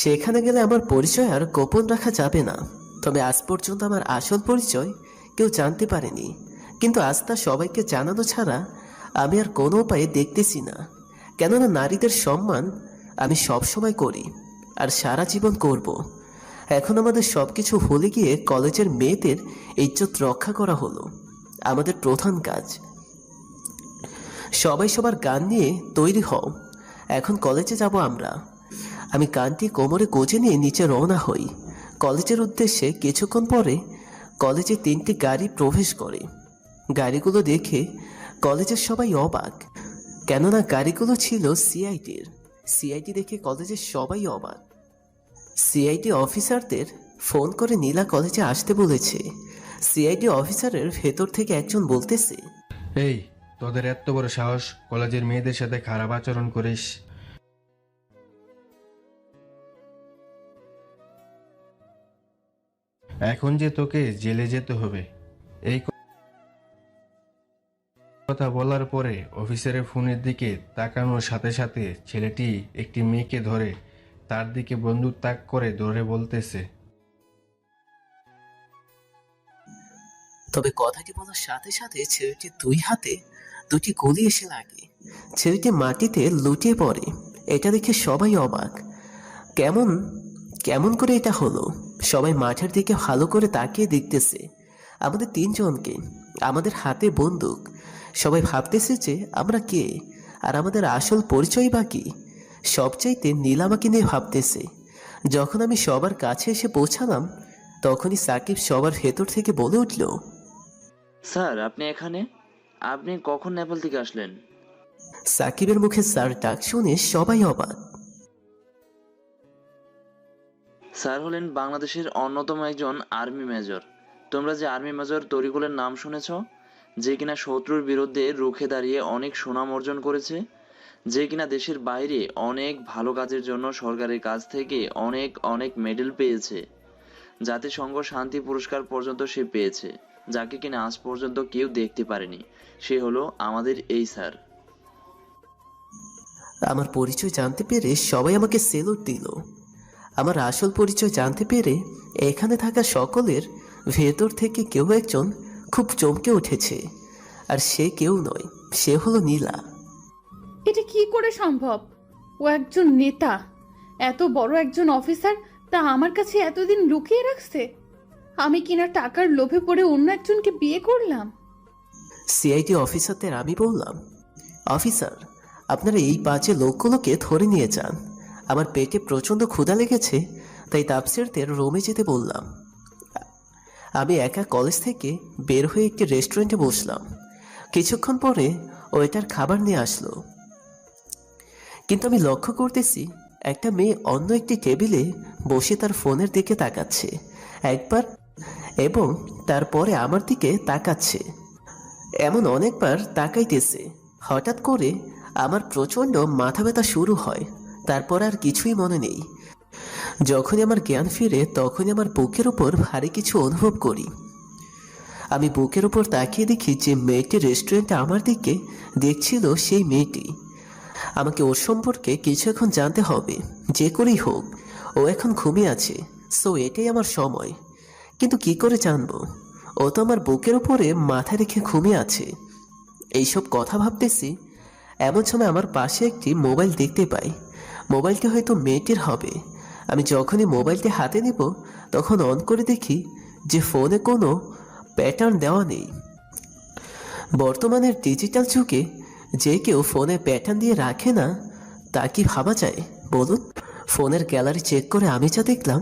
সেখানে গেলে আমার পরিচয় আর গোপন রাখা যাবে না। তবে আজ পর্যন্ত আমার আসল পরিচয় কেউ জানতে পারেনি, কিন্তু আজ তা সবাইকে জানানো ছাড়া আমি আর কোনো উপায়ে দেখতেছি না। কেননা নারীদের সম্মান আমি সবসময় করি আর সারা জীবন করব। এখন আমাদের সবকিছু ভুলে গিয়ে কলেজের মেয়েদের ইজ্জত রক্ষা করা হলো আমাদের প্রধান কাজ। সবাই সবার গান নিয়ে তৈরি হও, এখন কলেজে যাব আমরা। আমি গানটি কোমরে গোজে নিয়ে নিচে রওনা হই কলেজের উদ্দেশ্যে। কিছুক্ষণ পরে কলেজে 3টি গাড়ি প্রবেশ করে। গাড়িগুলো দেখে কলেজের সবাই অবাক, কেননা গাড়িগুলো ছিল সিআইডির। সিআইডি দেখে কলেজের সবাই অবাক। সিআইডি অফিসারদের ফোন করে নীলা কলেজে আসতে বলেছে। সিআইডি অফিসারের ভেতর থেকে একজন বলতেছে, এই তোদের এত বড় সাহস কলেজের মেয়েদের সাথে খারাপ আচরণ করিস? এখন যে তোকে জেলে যেতে হবে। এই কথা বলার পরে অফিসারের ফোনের দিকে তাকানোর সাথে সাথে ছেলেটি একটি মেয়েকে ধরে তার দিকে বন্দুক তাক করে ধরে বলতেছে, তবে কথাটি বলার সাথে সাথে ছেলেটির 2 হাতে 2টি গুলি এসে লাগে। ছেলেটি মাটিতে লুটিয়ে পড়ে। এটা দেখে সবাই অবাক, কেমন কেমন করে এটা হলো। সবাই মাঠের দিকে ভালো করে তাকিয়ে দেখতেছে আমাদের 3 জনকে, আমাদের হাতে বন্দুক। সবাই ভাবতেছে যে আমরা কে আর আমাদের আসল পরিচয় বা কি। সবচাইতে নীলামাকে নিয়ে ভাবতেছে। যখন আমি সবার কাছে এসে পৌঁছালাম তখনই সাকিব সবার ভেতর থেকে বলে উঠল, স্যার আপনি এখানে? আপনি কখন নেপাল থেকে আসলেন? সাকিবের মুখে স্যার ডাক শুনে সবাই অবাক। স্যার হলেন বাংলাদেশের অন্যতম একজন আর্মি মেজর। তোমরা যে আর্মি মেজর তরিকুলের নাম শুনেছ, যে কিনা শত্রুর বিরুদ্ধে রুখে দাঁড়িয়ে অনেক সুনাম অর্জন করেছে, যে কিনা দেশের বাইরে অনেক ভালো কাজের জন্য সরকারের কাছ থেকে অনেক অনেক মেডেল পেয়েছে, জাতিসংঘ শান্তি পুরস্কার পর্যন্ত সে পেয়েছে, যাকে কিনা আজ পর্যন্ত কেউ দেখতে পারেনি, সে হলো আমাদের এই স্যার। আমার পরিচয় জানতে পেরে সবাই আমাকে সেলুট দিল। আমার আসল পরিচয় জানতে পেরে এখানে থাকা সকলের ভেতর থেকে কেউ একজন খুব চমকে উঠেছে। আর সে কেউ নয়, সে হলো নীলা। এটা কি করে সম্ভব? ও একজন নেতা, এত বড় একজন অফিসার, তা আমার কাছে এতদিন লুকিয়ে রাখছে। আমি কিনা টাকার লোভে পড়ে অন্য একজনকে বিয়ে করলাম। সিআইডি অফিসারদের আমি বললাম, অফিসার আপনারা এই 5 লোকগুলোকে ধরে নিয়ে যান। আমার পেটে প্রচণ্ড ক্ষুধা লেগেছে, তাই তাপসিরদের রুমে যেতে বললাম। আমি একা কলেজ থেকে বের হয়ে একটি রেস্টুরেন্টে বসলাম। কিছুক্ষণ পরে ওয়েটার খাবার নিয়ে আসলো, কিন্তু আমি লক্ষ্য করতেছি একটা মেয়ে অন্য একটি টেবিলে বসে তার ফোনের দিকে তাকাচ্ছে একবার, এবং তারপরে আমার দিকে তাকাচ্ছে। এমন অনেকবার তাকাইতেছে। হঠাৎ করে আমার প্রচণ্ড মাথা ব্যথা শুরু হয়। তারপর আর কিছুই মনে নেই। যখনই আমার জ্ঞান ফিরে তখনই আমার বুকের উপর ভারী কিছু অনুভব করি। আমি বুকের উপর তাকিয়ে দেখি যে মেয়েটি রেস্টুরেন্টে আমার দিকে দেখছিল, সেই মেয়েটি। আমাকে ওর সম্পর্কে কিছু এখন জানতে হবে, যে করেই হোক। ও এখন ঘুমিয়ে আছে, সো এটাই আমার সময়। কিন্তু কি করে জানবো? ও তো আমার বুকের উপরে মাথা রেখে ঘুমিয়ে আছে। এইসব কথা ভাবতেছি, এমন সময় আমার পাশে একটি মোবাইল দেখতে পাই। মোবাইলটি হয়তো মেয়েটির হবে। আমি যখনই মোবাইলটি হাতে নেব তখন অন করে দেখি যে ফোনে কোনো প্যাটার্ন দেওয়া নেই। বর্তমানের ডিজিটাল যুগে যে কেউ ফোনে প্যাটার্ন দিয়ে রাখে না, তা কি ভাবা যায় বলুন? ফোনের গ্যালারি চেক করে আমি যা দেখলাম,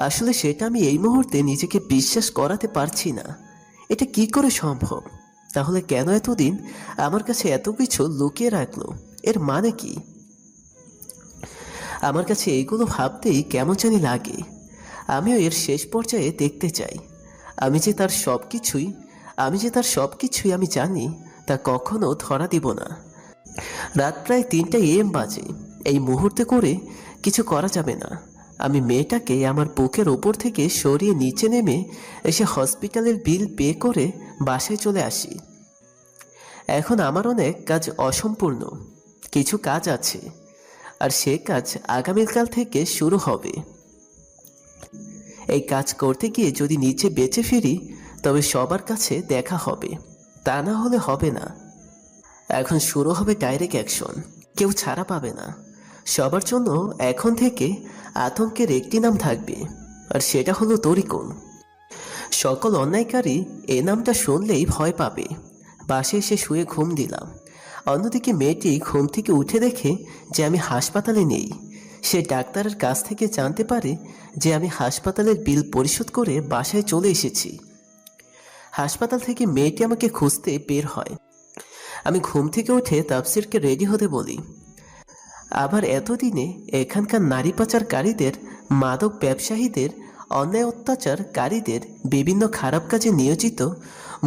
আসলে সেটা আমি এই মুহূর্তে নিজেকে বিশ্বাস করাতে পারছি না। এটা কি করে সম্ভব? তাহলে কেন এতদিন আমার কাছে এত কিছু লুকিয়ে রাখলো? এর মানে কি? আমার কাছে এইগুলো ভাবতেই কেমন জানি লাগে। আমিও এর শেষ পর্যায়ে দেখতে চাই আমি যে তার সব কিছুই আমি জানি, তা কখনো ধরা দিব না। রাত প্রায় 3টা AM বাজে। এই মুহূর্তে করে কিছু করা যাবে না। আমি মেয়েটাকে আমার বুকের ওপর থেকে সরিয়ে নিচে নেমে এসে হসপিটালের বিল পে করে বাসায় চলে আসি। এখন আমার অনেক কাজ অসম্পূর্ণ, কিছু কাজ আছে, আর সে কাজ আগামীকাল থেকে শুরু হবে। এই কাজ করতে গিয়ে যদি নিচে বেঁচে ফিরি তবে সবার কাছে দেখা হবে, তা না হলে হবে না। এখন শুরু হবে ডাইরেক্ট অ্যাকশন, কেউ ছাড়া পাবে না। সবার জন্য এখন থেকে আতঙ্কের একটি নাম থাকবে, আর সেটা হলো তরিকুল। সকল অন্যায়কারী এ নামটা শুনলেই ভয় পাবে। বাসে এসে শুয়ে ঘুম দিলাম। অন্যদিকে মেয়েটি ঘুম থেকে উঠে দেখে যে আমি হাসপাতালে নেই। সে ডাক্তারের কাছ থেকে জানতে পারে যে আমি হাসপাতালের বিল পরিশোধ করে বাসায় চলে এসেছি। হাসপাতাল থেকে মেয়েটি আমাকে খুঁজতে বের হয়। আমি ঘুম থেকে উঠে তাফসিরকে রেডি হতে বলি। আবার এতদিনে এখানকার নারী পাচারকারীদের, মাদক ব্যবসায়ীদের, অন্যায় অত্যাচারকারীদের, বিভিন্ন খারাপ কাজে নিয়োজিত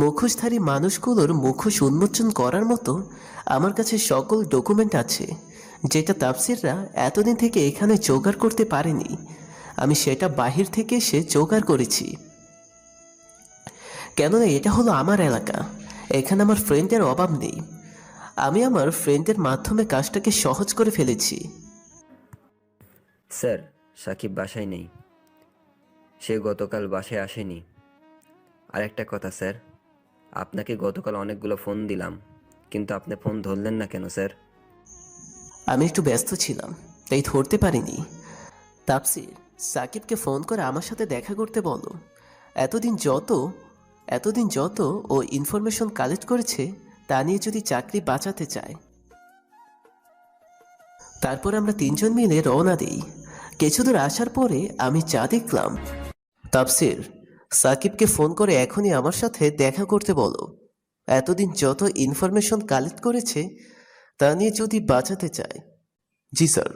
মুখোশধারী মানুষগুলোর মুখোশ উন্মোচন করার মতো আমার কাছে সকল ডকুমেন্ট আছে, যেটা তাফসিররা এতদিন থেকে এখানে জোগাড় করতে পারেনি। আমি সেটা বাহির থেকে এসে জোগাড় করেছি। কেননা এটা হলো আমার এলাকা, এখানে আমার ফ্রেন্ডের অভাব নেই। আমি আমার ফ্রেন্ডের মাধ্যমে কাজটাকে সহজ করে ফেলেছি। স্যার, সাকিব বাসায় নেই। সে গতকাল বাসায় আসেনি। আর একটা কথা স্যার, আপনাকে গতকাল অনেকগুলো ফোন দিলাম, কিন্তু আপনি ফোন ধরলেন না কেন স্যার? আমি একটু ব্যস্ত ছিলাম, তাই ধরতে পারিনি। তাফসির, সাকিবকে ফোন করে আমার সাথে দেখা করতে বলো। এতদিন যত ও ইনফরমেশন কালেক্ট করেছে তা নিয়ে যদি চাকরি বাঁচাতে চায়। তারপর আমরা 3জন মিলে রওনা দিই। কিছু দূর আসার পরে আমি যা দেখলাম। তাফসির, সাকিবকে ফোন করে এখনই আমার সাথে দেখা করতে বলো। এতদিন যত ইনফরমেশন কালেক্ট করেছে তা নিয়ে যদি বাঁচাতে চায়। জি স্যার।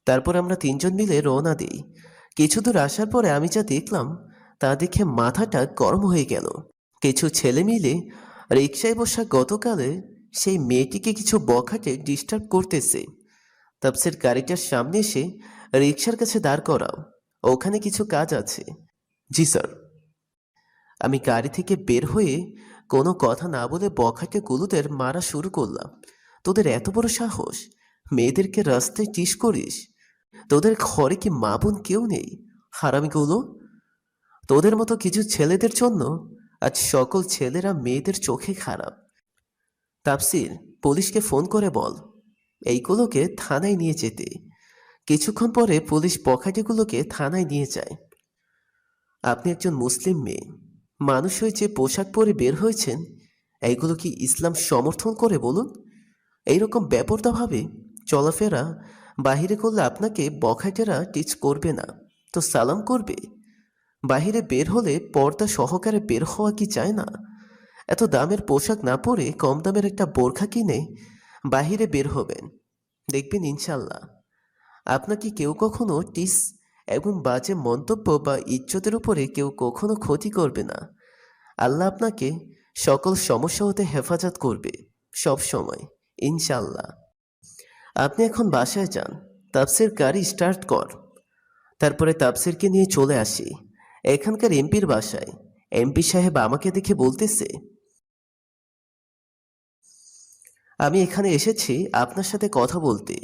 তারপর আমরা 3জন মিলে রওনা দিই। কিছু দূর আসার পরে আমি যা দেখলাম তা দেখে মাথাটা গরম হয়ে গেল। কিছু ছেলে মিলে রিকশায় বসা গতকালে সেই মেয়েটিকে কিছু বখাটে ডিস্টার্ব করতেছে। তাফসির, গাড়িটার সামনে এসে রিকশার কাছে দাঁড় করাও, ওখানে কিছু কাজ আছে। জি স্যার। আমি গাড়ি থেকে বের হয়ে কোনো কথা না বলে বখাটে গুলোদের মারা শুরু করলাম। তোদের এত বড় সাহস, মেয়েদেরকে রাস্তায় টিস করিস? তোদের ঘরে কি মা বোন কেউ নেই? হারামিগুলো, তোদের মতো কিছু ছেলেদের জন্য আজ সকল ছেলেরা মেয়েদের চোখে খারাপ। তাফসির, পুলিশকে ফোন করে বল এইগুলোকে থানায় নিয়ে যেতে। কিছুক্ষণ পরে পুলিশ বখাটেগুলোকে থানায় নিয়ে যায়। আপনি একজন মুসলিম মেয়ে, মানুষ হয়ে যে পোশাক পরে বের হয়েছেন, এইগুলো কি ইসলাম সমর্থন করে বলুন? এইরকম বেপরোয়াভাবে চলাফেরা বাহিরে করলে আপনাকে বখাটেরা টিচ করবে না তো সালাম করবে? বাহিরে বের হলে পর্দা সহকারে বের হওয়া কি চায় না? এত দামের পোশাক না পরে কম দামের একটা বোরখা কিনে বাহিরে বের হবেন, দেখবেন ইনশাল্লাহ আপনাকে কেউ কখনো টিস এবং বাজে মন্তব্য বা ইজ্জতের উপরে কেউ কখনো ক্ষতি করবে না। আল্লাহ আপনাকে সকল সমস্যা হতে হেফাজত করবে সব সময়, ইনশাল্লাহ। আপনি এখন বাসায় যান, তাফসির গাড়ি স্টার্ট কর। তারপরে তাফসিরকে নিয়ে চলে আসি এখানকার এমপির বাসায়। এমপি সাহেব আমাকে দেখে বলতেছে, আমি এখানে এসেছি আপনার সাথে কথা বলতে।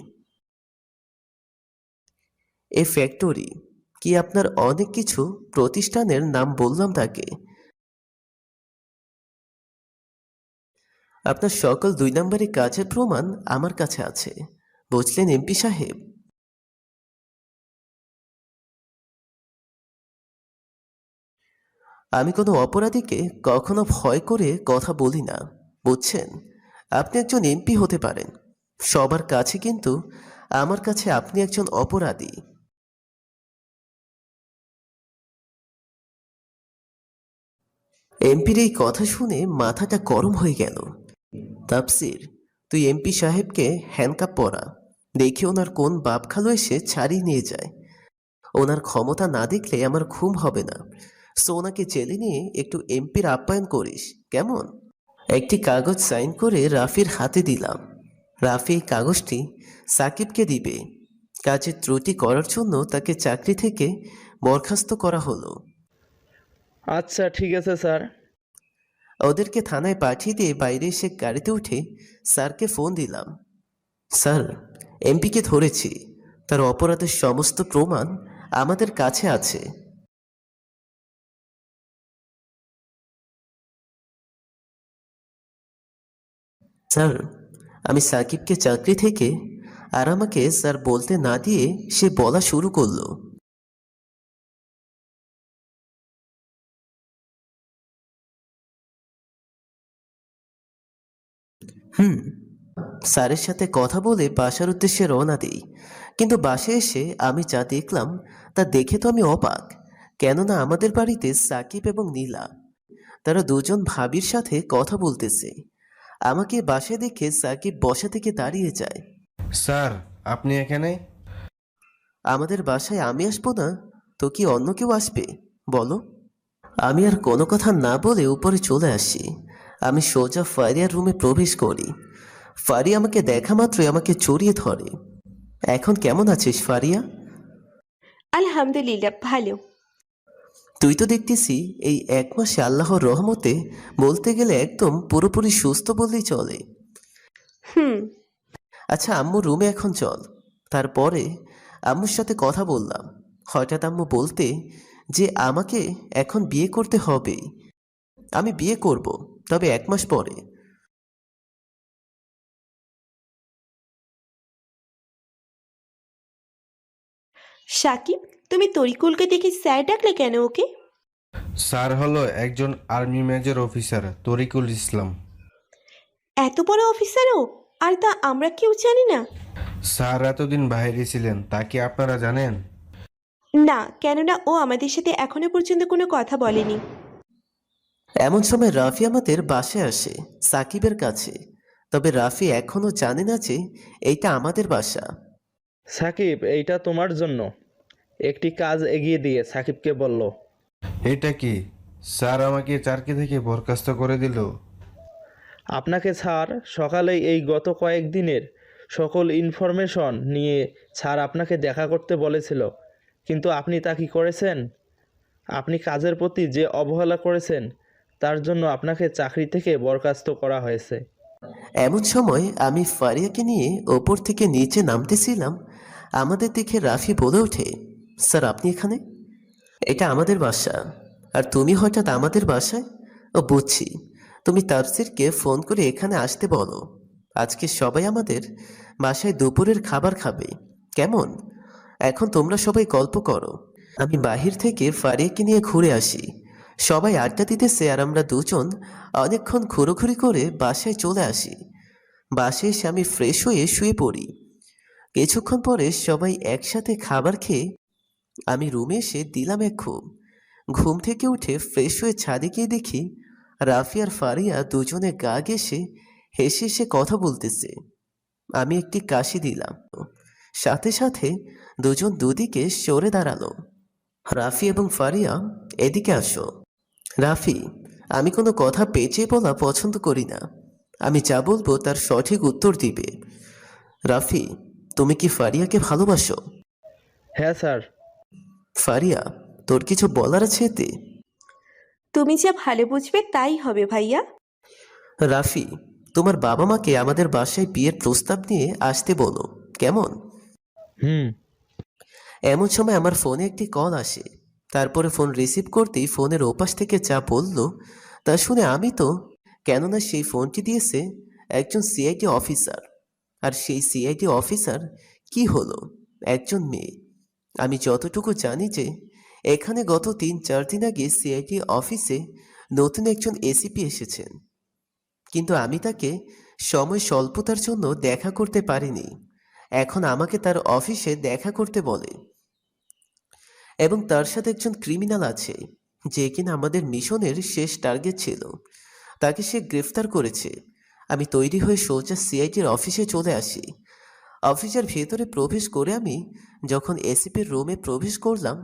এ ফ্যাক্টরি কি আপনার অনেক কিছু প্রতিষ্ঠানের নাম বললাম তাকে। আপনার সকল 2 নম্বরী কাজের প্রমাণ আমার কাছে আছে, বুঝলেন এমপি সাহেব? আমি কোনো অপরাধীকে কখনো ভয় করে কথা বলি না, বুঝছেন? আপনি একজন এমপি হতে পারেন সবার কাছে, কিন্তু আমার কাছে আপনি একজন অপরাধী। এমপির এই কথা শুনে মাথাটা গরম হয়ে গেল। তাফসির, তুই এমপি সাহেবকে হ্যান্ডকাপ পরা, দেখি ওনার কোন বাপ খালু এসে ছাড়িয়ে নিয়ে যায়। ওনার ক্ষমতা না দেখলে আমার ঘুম হবে না। সো ওনাকে জেলে নিয়ে একটু এমপির আপ্যায়ন করিস, কেমন? একটি কাগজ সাইন করে রাফির হাতে দিলাম। রাফি এই কাগজটি সাকিবকে দিবে। কাজের ত্রুটি করার জন্য তাকে চাকরি থেকে বরখাস্ত করা হলো। আচ্ছা ঠিক আছে স্যার। ওদেরকে থানায় পাঠিয়ে দিয়ে বাইরে এসে গাড়িতে উঠে স্যারকে ফোন দিলাম। স্যার, এমপিকে ধরেছি। তার অপরাধের সমস্ত প্রমাণ আমাদের কাছে আছে। স্যার, আমি সাকিবকে চাকরি থেকে, আর আমাকে স্যার বলতে না দিয়ে সে বলা শুরু করলো। হুম। স্যারের সাথে কথা বলে বাসার উদ্দেশ্যে রওনা দিই, কিন্তু বাসায় এসে আমি যা দেখলাম তা দেখে তো আমি অবাক। কেননা আমাদের বাড়িতে সাকিব এবং নীলা, তারা দুজন ভাবির সাথে কথা বলতেছে। আমাকে বাসায় দেখে সাকিব বসা থেকে দাঁড়িয়ে যায়। স্যার, আপনি এখানে? আমাদের বাসায় আমি আসবো না তো কি অন্য কেউ আসবে বলো? আমি আর কোনো কথা না বলে উপরে চলে আসি। আমি সোজা ফারিয়ার রুমে প্রবেশ করি। ফারিয়া আমাকে দেখা মাত্রই আমাকে জড়িয়ে ধরে। এখন কেমন আছিস ফারিয়া? আলহামদুলিল্লাহ, ভালো। তুই তো দেখতেছি এই 1 মাসে আল্লাহর রহমতে বলতে গেলে একদম পুরোপুরি সুস্থ বললেই চলে। হুম। আচ্ছা, আম্মু রুমে এখন চল। তারপরে আম্মুর সাথে কথা বললাম। হঠাৎ আম্মু বলতে যে আমাকে এখন বিয়ে করতে হবে। আমি বিয়ে করব, তবে 1 মাস পরে। সাকিব, তুমি তরিকুলকে দেখে স্যার ডাকলে কেন ওকে? স্যার হলো একজন আর্মি মেজর অফিসার, তরিকুল ইসলাম। এত বড় অফিসারও? আর তা আমরা কেউ জানি না। স্যার এতদিন বাইরে ছিলেন, তা কি আপনারা জানেন? না, কেননা ও আমাদের সাথে এখনো পর্যন্ত কোনো কথা বলেনি। এমন সময় রাফি আমাদের বাসায় আসে সাকিবের কাছে। তবে রাফি এখনো জানে না যে এইটা আমাদের বাসা। সাকিব, এইটা তোমার জন্য। একটি কাজ এগিয়ে দিয়ে সাকিবকে বলল। এটা কি? স্যার আমাকে চাকরি থেকে বরখাস্ত করে দিল? আপনাকে স্যার সকালেই এই গত কয়েকদিনের সকল ইনফরমেশন নিয়ে স্যার আপনাকে দেখা করতে বলেছিল, কিন্তু আপনি তা কি করেছেন? আপনি কাজের প্রতি যে অবহেলা করেছেন তার জন্য আপনাকে চাকরি থেকে বরখাস্ত করা হয়েছে। এমন সময় আমি ফারিয়াকে নিয়ে ওপর থেকে নিচে নামতেছিলাম। আমাদের দেখে রাফি বলে ওঠে, স্যার আপনি এখানে? এটা আমাদের বাসা, আর তুমি হঠাৎ আমাদের বাসায়? ও বুঝছি, তুমি তাফসিরকে ফোন করে এখানে আসতে বলো। আজকে সবাই আমাদের বাসায় দুপুরের খাবার খাবে, কেমন? এখন তোমরা সবাই গল্প করো। আমি বাহির থেকে ফারিয়াকে নিয়ে ঘুরে আসি। সবাই আড্ডা দিতেছে আর আমরা দুজন অনেকক্ষণ ঘুরোঘুরি করে বাসায় চলে আসি। বাসায় এসে আমি ফ্রেশ হয়ে শুয়ে পড়ি। কিছুক্ষণ পরে সবাই একসাথে খাবার খেয়ে আমি রুমে এসে দিলাম এক ঘুম। ঘুম থেকে উঠে ফ্রেশ হয়ে ছাদে গিয়ে দেখি রাফি আর ফারিয়া দুজনে গা ঘেঁষে হেসে হেসে কথা বলতেছে। আমি একটি কাশি দিলাম, সাথে সাথে দুজন দুদিকে সরে দাঁড়ালো। রাফি এবং ফারিয়া, এদিকে আসো। রাফি, আমি কোনো কথা পেঁচিয়ে বলা পছন্দ করি না। আমি যা বলবো তার সঠিক উত্তর দিবে। রাফি, তুমি কি ফারিয়াকে ভালোবাসো? হ্যাঁ স্যার। ফারিয়া, তোর কিছু বলার আছে এতে? তুমি যা ভালো বুঝবে তাই হবে ভাইয়া। রাফি, তোমার বাবা মাকে আমাদের বাসায় বিয়ের প্রস্তাব নিয়ে আসতে বলো, কেমন? হুম। এমন সময় আমার ফোনে একটি কল আসে। তারপরে ফোন রিসিভ করতেই ফোনের ওপাশ থেকে যা বলল তা শুনে আমি তো, কেননা সেই ফোনটি দিয়েছে একজন সিআইডি অফিসার। আর সেই সিআইডি অফিসার কি হলো, একজন মেয়ে। আমি যতটুকু জানি যে এখানে গত 3-4 দিন আগে সিআইডি অফিসে নতুন একজন এসিপি এসেছেন, কিন্তু আমি তাকে সময় স্বল্পতার জন্য দেখা করতে পারিনি। এখন আমাকে তার অফিসে দেখা করতে বলে, এবং তার সাথে একজন ক্রিমিনাল আছে যে কিনা আমাদের মিশনের শেষ টার্গেট ছিল। তাকে সে গ্রেফতার করেছে। আমি তৈরি হয়ে সোজা সিআইডির অফিসে চলে আসি। অফিসের ভেতরে প্রবেশ করে আমি যখন এসিপির রুমে প্রবেশ করলাম,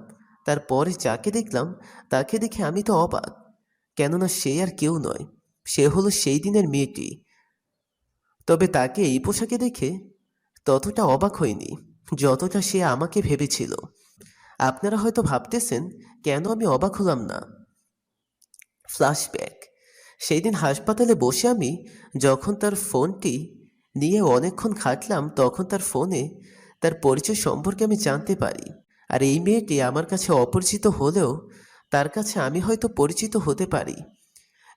তারপরে যাকে দেখলাম তাকে দেখে আমি তো অবাক, কেননা সে আর কেউ নয়, সে হলো সেই দিনের মেয়েটি। তবে তাকে এই পোশাকে দেখে ততটা অবাক হয়নি যতটা সে আমাকে ভেবেছিল। আপনারা হয়তো ভাবতেছেন কেন আমি অবাক হলাম না। ফ্ল্যাশব্যাক। সেই দিন হাসপাতালে বসে আমি যখন তার ফোনটি নিয়ে অনেকক্ষণ খাটলাম, তখন তার ফোনে তার পরিচয় সম্পর্কে আমি জানতে পারি। আর এই মেয়েটি আমার কাছে অপরিচিত হলেও তার কাছে আমি হয়তো পরিচিত হতে পারি,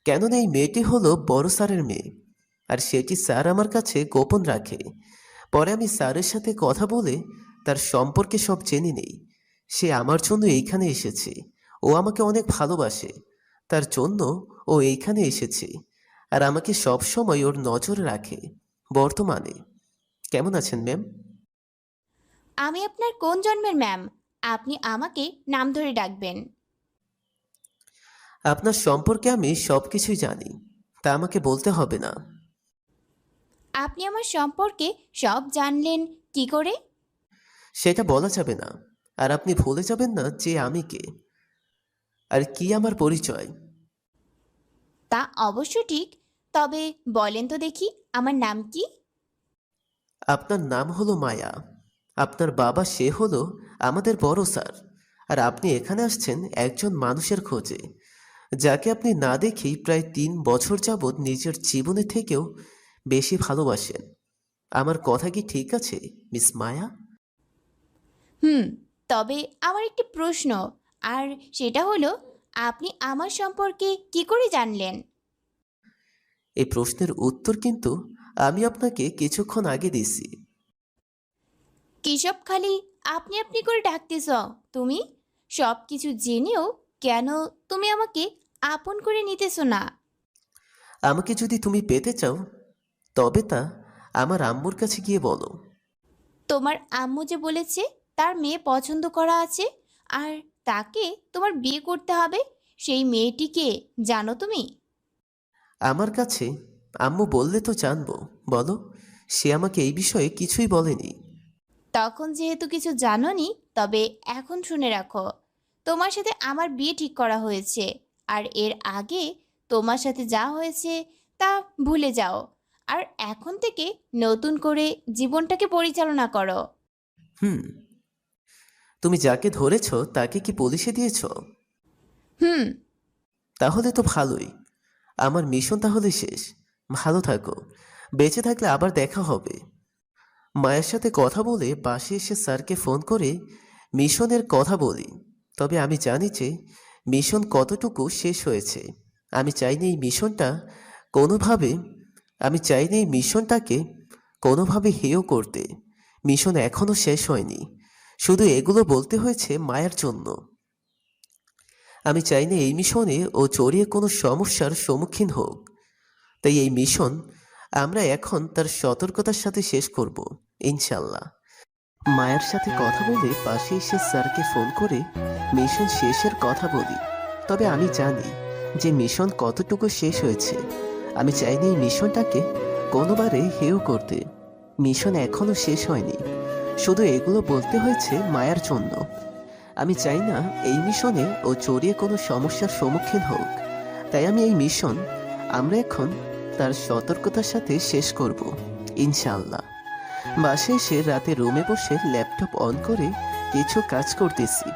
কেননা এই মেয়েটি হলো বড় স্যারের মেয়ে, আর সেটি স্যার আমার কাছে গোপন রাখে। পরে আমি স্যারের সাথে কথা বলে তার সম্পর্কে সব জেনে নেই। সে আমার জন্য এইখানে এসেছে, ও আমাকে অনেক ভালোবাসে, তার জন্য ও এইখানে এসেছে, আর আমাকে সব সময় ওর নজর রাখে। বর্তমানে কেমন আছেন ম্যাম? আমি আপনার কোন জন্মের ম্যাম? আপনি আমাকে নাম ধরে ডাকবেন। আপনার সম্পর্কে আমি সব কিছুই জানি, তা আমাকে বলতে হবে না। আপনি আমার সম্পর্কে সব জানলেন কি করে? সেটা বলা যাবে না, আর আপনি ভুলে যাবেন না যে আমি কে আর কি আমার পরিচয়। তা অবশ্য ঠিক, তবে বলেন তো দেখি আমার নাম কি? আপনার নাম হলো মায়া। আপনার বাবা সে হলো আমাদের বড় স্যার, আর আপনি এখানে আসছেন একজন মানুষের খোঁজে, যাকে আপনি না দেখেই প্রায় 3 বছর যাবৎ নিজের জীবনে থেকেও বেশি ভালোবাসেন। আমার কথা কি ঠিক আছে মিস মায়া? তবে আমার একটি প্রশ্ন, আর সেটা হলো আপনি আমার সম্পর্কে কি করে জানলেন? এই প্রশ্নের উত্তর কিন্তু আমি আপনাকে কিছুক্ষণ আগে দিছি। কিসব খালি আপনি আপনি করে ডাকতেছ? তুমি সব কিছু জেনেও কেন তুমি আমাকে আপন করে নিতেছ না? আমাকে যদি তুমি পেতে চাও তবে তা আমার আম্মুর কাছে গিয়ে বলো। তোমার আম্মু যে বলেছে তার মেয়ে পছন্দ করা আছে, আর তাকে তোমার বিয়ে করতে হবে, সেই মেয়েটিকে জানো তুমি? আমার কাছে আম্মু বললে তো জানবো, বলো। সে আমাকে এই বিষয়ে কিছুই বলেনি। তখন যেহেতু কিছু জানোনি, তবে এখন শুনে রাখো, তোমার সাথে আমার বিয়ে ঠিক করা হয়েছে, আর এর আগে তোমার সাথে যা হয়েছে তা ভুলে যাও, আর এখন থেকে নতুন করে জীবনটাকে পরিচালনা করো। হুম, তুমি যাকে ধরেছ তাকে কি পুলিশে দিয়েছ? হুম। তাহলে তো ভালোই। আমার মিশন তাহলে শেষ। ভালো থাকো, বেঁচে থাকলে আবার দেখা হবে। মায়ের সাথে কথা বলে বাসে এসে স্যারকে ফোন করে মিশনের কথা বলি। তবে আমি জানি যে মিশন কতটুকু শেষ হয়েছে। আমি চাইনি এই মিশনটাকে কোনোভাবে হেয় করতে। মিশন এখনো শেষ হয়নি, শুধু এগুলো বলতে হয়েছে মায়ের জন্য। আমি চাইনি এই মিশনে ও জড়িয়ে কোনো সমস্যার সম্মুখীন হোক। তাই এই মিশন আমরা এখন তার সতর্কতার সাথে শেষ করব, ইনশাল্লাহ। মায়ের সাথে কথা বলে পাশে এসে স্যারকে ফোন করে মিশন শেষের কথা বলি। তবে আমি জানি যে মিশন কতটুকু শেষ হয়েছে। আমি চাইনি এই মিশনটাকে কোনোবারে হেয় করতে। মিশন এখনো শেষ হয়নি, শুধু এগুলো বলতে হয়েছে মায়ের জন্য। আমি চাই না এই মিশনে ও জড়িয়ে কোনো সমস্যার সম্মুখীন হোক। তাই আমি এই মিশন আমরা এখন তার সতর্কতার সাথে শেষ করব, ইনশাআল্লাহ। বাসে এসে রাতে রুমে বসে ল্যাপটপ অন করে কিছু কাজ করতেছি,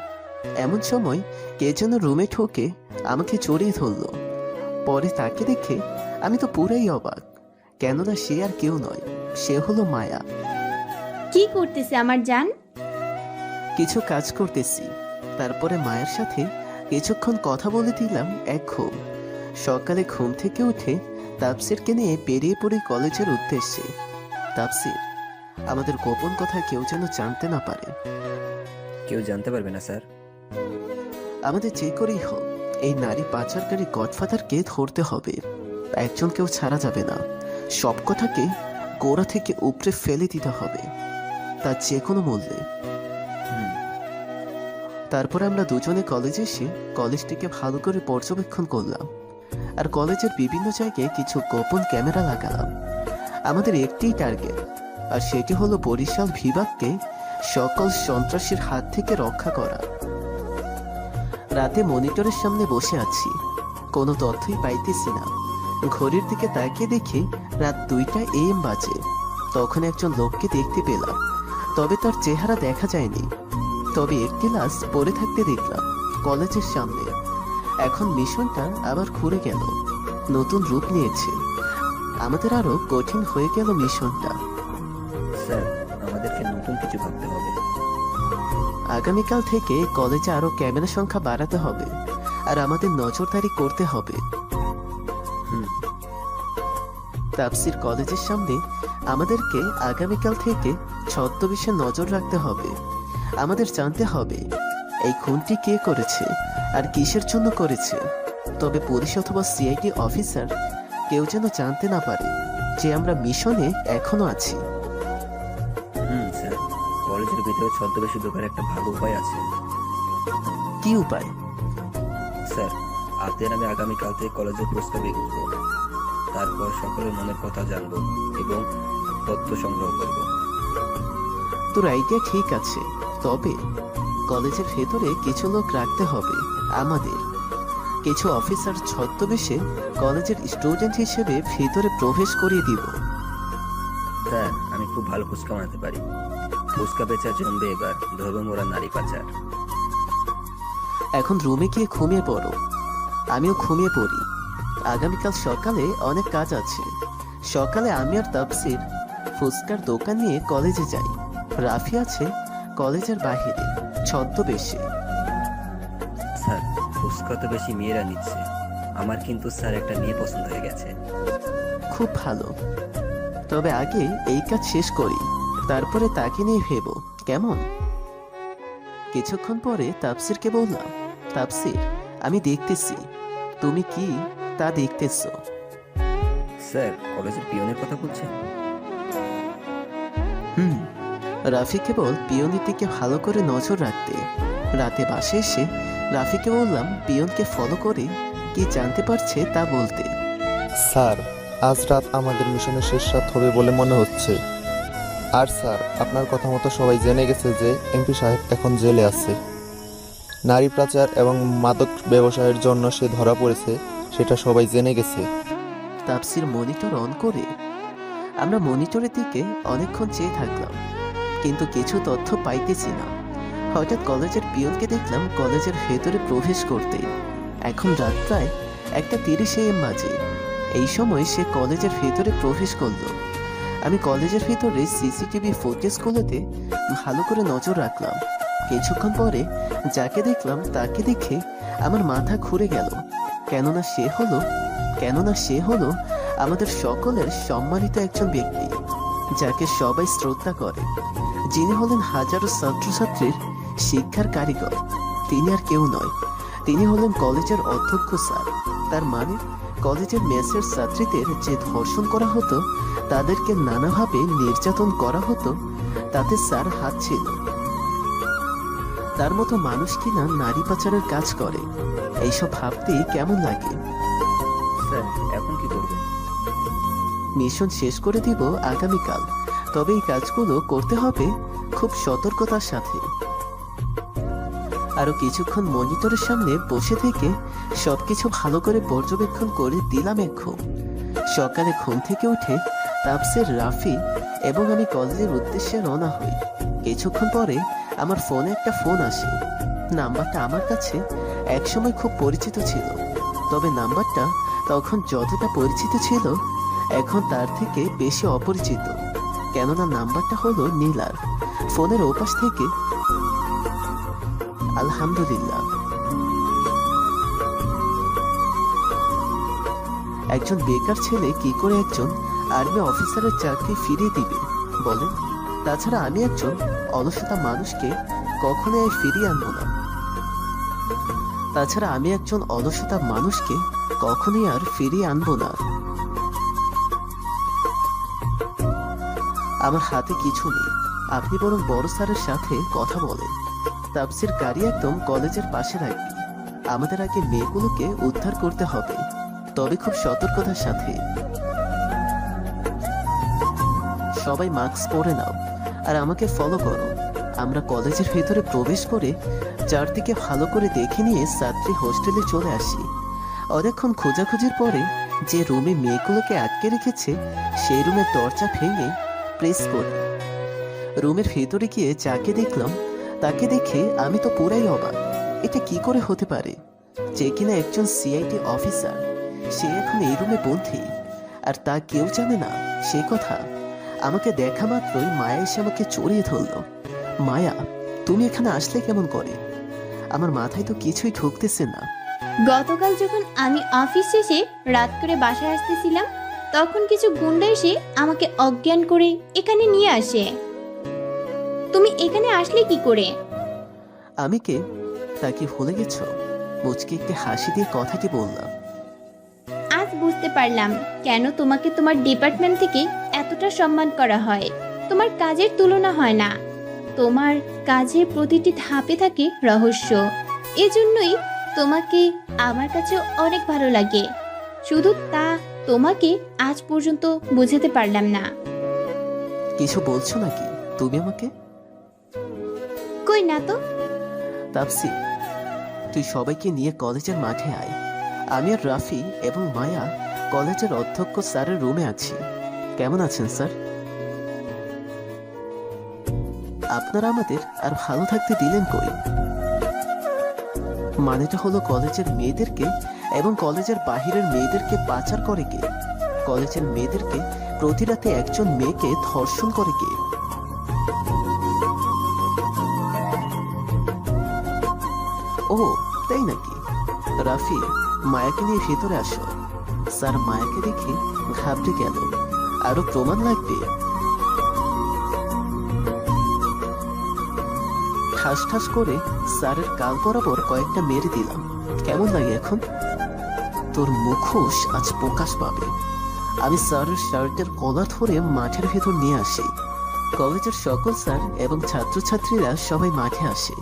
এমন সময় কে যেন রুমে ঢোকে আমাকে জড়িয়ে ধরল। পরে তাকে দেখে আমি তো পুরাই অবাক, কেননা সে আর কেউ নয়, সে হলো মায়া। কি করতেছে আমার জান? কিছু কাজ করতেছি, তারপরে মায়ের সাথে কিছুক্ষণ কথা বলে দিলাম এক ঘুম। সকালে ঘুম থেকে উঠে তাপসিরকে নিয়ে বেরিয়ে পড়ি কলেজের উদ্দেশ্যে। তাপসির, আমাদের গোপন কথা কেউ যেন জানতে না পারে। কেউ জানতে পারবে না স্যার। আমাদের যে করেই হোক এই নারী পাচারকারী গডফাদারকে ধরতে হবে। একজনকেও ছাড়া যাবে না। সব কথাকে গোড়া থেকে উপড়ে ফেলে দিতে হবে, তার যে কোনো মূল্যে। তারপর আমরা দুজনে কলেজে এসে কলেজটিকে ভালো করে পর্যবেক্ষণ করলাম, আর কলেজের বিভিন্ন জায়গায় কিছু গোপন ক্যামেরা লাগালাম। আমাদের একটিই টার্গেট, আর সেটি হলো বরিশাল বিভাগকে সকল সন্ত্রাসীর হাত থেকে রক্ষা করা। রাতে মনিটরের সামনে বসে আছি, কোনো তথ্যই পাইতেছি না। ঘড়ির দিকে তাকিয়ে দেখি রাত 2টা AM বাজে। তখন একজন লোককে দেখতে পেলাম, তবে তার চেহারা দেখা যায়নি। তবে একটি লাশ পড়ে থাকতে দেখলাম কলেজের সামনে। এখন মিশনটা আবার ঘুরে গেল, নতুন রূপ নিয়েছে। আমাদের আরো কঠিন হয়ে গেল মিশনটা। স্যার, আমাদেরকে নতুন কিছু ভাবতে হবে। আগামীকাল থেকে কলেজে আরো ক্যামেরা সংখ্যা বাড়াতে হবে, আর আমাদের নজরদারি করতে হবে। তাফসির কলেজের সামনে আমাদেরকে আগামীকাল থেকে ছদ্মবেশে নজর রাখতে হবে। আমাদের জানতে হবে এই খুনটি কে করেছে আর কিসের জন্য করেছে। তবে পুলিশ অথবা সিআইডি অফিসার কেউ যেন জানতে না পারে যে আমরা মিশনে এখনো আছি। স্যার, কলেজের ভিতরে ছদ্মবেশী ঢোকার একটা ভালো উপায় আছে। কি উপায়? স্যার, আপনার আমি আগামীকাল থেকে কলেজের প্রস্তাব এগোবো। তারপর সকলের মনের কথা জানবো এবং তথ্য সংগ্রহ করব। তোর আইডিয়া ঠিক আছে, তবে কলেজের ভেতরে কিছু লোক রাখতে হবে আমাদের। কিছু অফিসার ছদ্মবেশে কলেজের স্টুডেন্ট হিসেবে ভেতরে প্রবেশ করিয়ে দিব। স্যার, আমি খুব ভালো ফুচকা বানাতে পারি। ফুচকা বেচা জমবে এবার, ধরবে মোরা নারী পাচার। এখন রুমে গিয়ে ঘুমিয়ে পড়ো, আমিও ঘুমিয়ে পড়ি। আগামীকাল সকালে অনেক কাজ আছে। সকালে আমি আর তাফসির ফুচকার দোকান নিয়ে কলেজে যাই। রাফি আছে কলেজের বাহিরে ছদ্মবেশে। স্যার, ফুচকা তো বেশি মেয়েরা নিচ্ছে। আমার কিন্তু স্যার একটা মেয়ে পছন্দ হয়ে গেছে। খুব ভালো, তবে আগে এই কাজ শেষ করি, তারপরে তাকে নিয়ে ভেবো, কেমন? কিছুক্ষণ পরে তাফসিরকে বললাম, তাফসির, আমি দেখতেছি তুমি কি তা দেখতেছ। স্যার, কলেজের পিয়নের কথা বলছেন? রাফিকে বল পিয়নের দিকে ভালো করে নজর রাখতে। রাতে বাসে এসে রাফিকে বললাম পিয়নকে ফলো করে কি জানতে পারছে তা বলতে। স্যার, আজ রাত আমাদের মিশনের শেষ রাত হবে বলে মনে হচ্ছে। আর স্যার, আপনার কথা মতো সবাই জেনে গেছে যে এমপি সাহেব এখন জেলে আছে। নারী পাচার এবং মাদক ব্যবসায়ের জন্য সে ধরা পড়েছে, সেটা সবাই জেনে গেছে। তাফসির মনিটর অন করে। আমরা মনিটরের দিকে অনেকক্ষণ চেয়ে থাকলাম, কিন্তু কিছু তথ্য পাইতেছি না। হঠাৎ কলেজের পিয়নকে দেখলাম কলেজের ভেতরে প্রবেশ করতে। এখন রাত প্রায় 1:30 AM বাজে। এই সময় সে কলেজের ভেতরে প্রবেশ করলো। আমি কলেজের ভেতরে সিসিটিভি ফুটেজগুলোতে ভালো করে নজর রাখলাম। কিছুক্ষণ পরে যাকে দেখলাম তাকে দেখে আমার মাথা ঘুরে গেল, কেননা সে হলো আমাদের সকলের সম্মানিত একজন ব্যক্তি, যাকে সবাই শ্রদ্ধা করে, যিনি হলেন হাজারো ছাত্রছাত্রীর শিক্ষার কারিগর। তিনি আর কেউ নয়, তিনি হলেন কলেজের অধ্যক্ষ স্যার। তার মানে কলেজের মেসের ছাত্রীদের যে ধর্ষণ করা হতো, তাদেরকে নানাভাবে নির্যাতন করা হতো, তাতে স্যার হাত ছিল। তার মতো মানুষ কিনা নারী পাচারের কাজ করে, এইসব ভাবতেই কেমন লাগে। স্যার, এখন কি করবেন? মিশন শেষ করে দিব আগামীকাল, তবে এই কাজগুলো করতে হবে খুব সতর্কতার সাথে। আরো কিছুক্ষণ মনিটরের সামনে বসে থেকে সবকিছু ভালো করে পর্যবেক্ষণ করে দিলাম এক ঘুম। সকালে ঘুম থেকে উঠে তাফসির, রাফি এবং আমি কলেজের উদ্দেশ্যে রওনা হই। কিছুক্ষণ পরে আমার ফোনে একটা ফোন আসে। নাম্বারটা আমার কাছে একসময় খুব পরিচিত ছিল, তবে নাম্বারটা তখন যতটা পরিচিত ছিল এখন তার থেকে বেশি অপরিচিত, কেননা নাম্বারটা হলো নীলার। ফোনের ওপাশ থেকে আলহামদুলিল্লাহ। একজন বেকার ছেলে কি করে একজন আর্মি অফিসারের চাকরি ফিরিয়ে দিবে বলেন? তাছাড়া আমি একজন অলসতা মানুষকে কখনোই ফিরিয়ে আনবো না। আর ফিরিয়ে আনবো না। আমার হাতে কিছু নেই, আপনি বরং বড় স্যারের সাথে কথা বলেন। তাফসির গাড়ি একদম কলেজের পাশে রাখবি। আমাদের আগে মেয়েগুলোকে উদ্ধার করতে হবে, তবে খুব সতর্কতার সাথে। সবাই মাস্ক পরে নাও আর আমাকে ফলো করো। আমরা কলেজের ভেতরে প্রবেশ করে চারদিকে ভালো করে দেখে নিয়ে ছাত্রী হোস্টেলে চলে আসি। অনেকক্ষণ খোঁজাখুঁজির পরে যে রুমে মেয়েগুলোকে আটকে রেখেছে সেই রুমের দরজা ভেঙে প্রেস করি। রুমের ভেতরে গিয়ে যাকে দেখলাম তাকে দেখে আমি তো পুরাই অবাক। এটা কি করে হতে পারে যে কিনা একজন সিআইডি অফিসার, সে এখন এই রুমে বন্দী, আর তা কেউ জানে না সে কথা। আমাকে দেখা মাত্রই মায়া এসে আমাকে জড়িয়ে ধরল। মায়া, তুমি এখানে আসলে কেমন করে? আমার মাথায় তো কিছুই ঢুকতেছে না। গতকাল যখন আমি অফিস শেষে রাত করে বাসায় আসতেছিলাম, তখন কিছু গুন্ডা এসে আমাকে অজ্ঞান করে এখানে নিয়ে আসে। তুমি এখানে আসলে কি করে? আমি কে তা কি ভুলে গেছো? মুচকে একটি হাসি দিয়ে কথাটি বললাম। আজ বুঝতে পারলাম কেন তোমাকে তোমার ডিপার্টমেন্ট থেকে এতটা সম্মান করা হয়। তোমার কাজের তুলনা হয় না, তোমার কাজের প্রতিটি ধাপে থাকে রহস্য। এজন্যই তোমাকে আমার কাছে অনেক ভালো লাগে। শুধু তা তোমাকে আজ পর্যন্ত বোঝাতে পারলাম না। কিছু বলছো নাকি তুমি আমাকে? কই না তো। তাপসি, তুই সবাইকে নিয়ে কলেজের মাঠে আয়। আমি আর রাফি এবং মায়া কলেজের অধ্যক্ষ স্যারের রুমে আছি। কেমন আছেন স্যার? আপনারা আমাদের আর ভালো থাকতে দিলেন কই? মানেটা হলো কলেজের মেয়েদেরকে এবং কলেজের বাহিরের মেয়েদেরকে পাচার করে কে? কলেজের মেয়েদেরকে প্রতি রাতে একজন মেয়েকে ধর্ষণ করে কে? ও তাই নাকি? রাফি, মায়াকে নিয়ে ভেতরে আসো। স্যার মায়াকে দেখে ঘাবড়ে গেল। আরো প্রমাণ লাগবে? ঠাস ঠাস করে স্যারের কাল বরাবর কয়েকটা মেরে দিলাম। কেমন লাগে এখন? তোর মুখোশ আজ প্রকাশ পাবে। আমি স্যারের শার্টের কলার ধরে মাঠের ভেতর নিয়ে আসি। কলেজের সকল স্যার এবং ছাত্রছাত্রীরা সবাই মাঠে আসে।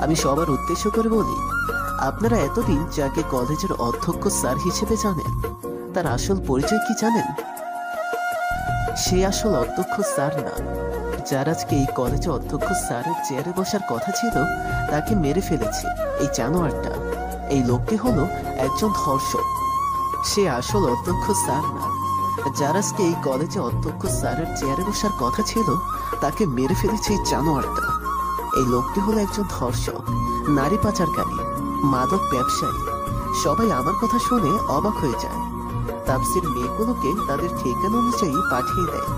আমি সবার উদ্দেশ্য করে বলি, আপনারা এতদিন যাকে কলেজের অধ্যক্ষ স্যার হিসেবে জানেন, তার আসল পরিচয় কি জানেন? সে আসল অধ্যক্ষ স্যার না। যার আজকে এই কলেজে অধ্যক্ষ স্যারের চেয়ারে বসার কথা ছিল, তাকে মেরে ফেলেছে এই জানোয়ারটা। এই লোকটি হলো একজন ধর্ষক। সে আসল অধ্যক্ষ স্যার না। যার আজকে এই কলেজে অধ্যক্ষ স্যারের চেয়ারে বসার কথা ছিল, তাকে মেরে ফেলেছে এই জানোয়ারটা। এই লোকটি হলো একজন ধর্ষক, নারী পাচারকারী, মাদক ব্যবসায়ী। সবাই আমার কথা শুনে অবাক হয়ে যায়। তাপসির মেয়েগুলোকে তাদের ঠিকানা অনুযায়ী পাঠিয়ে দেয়।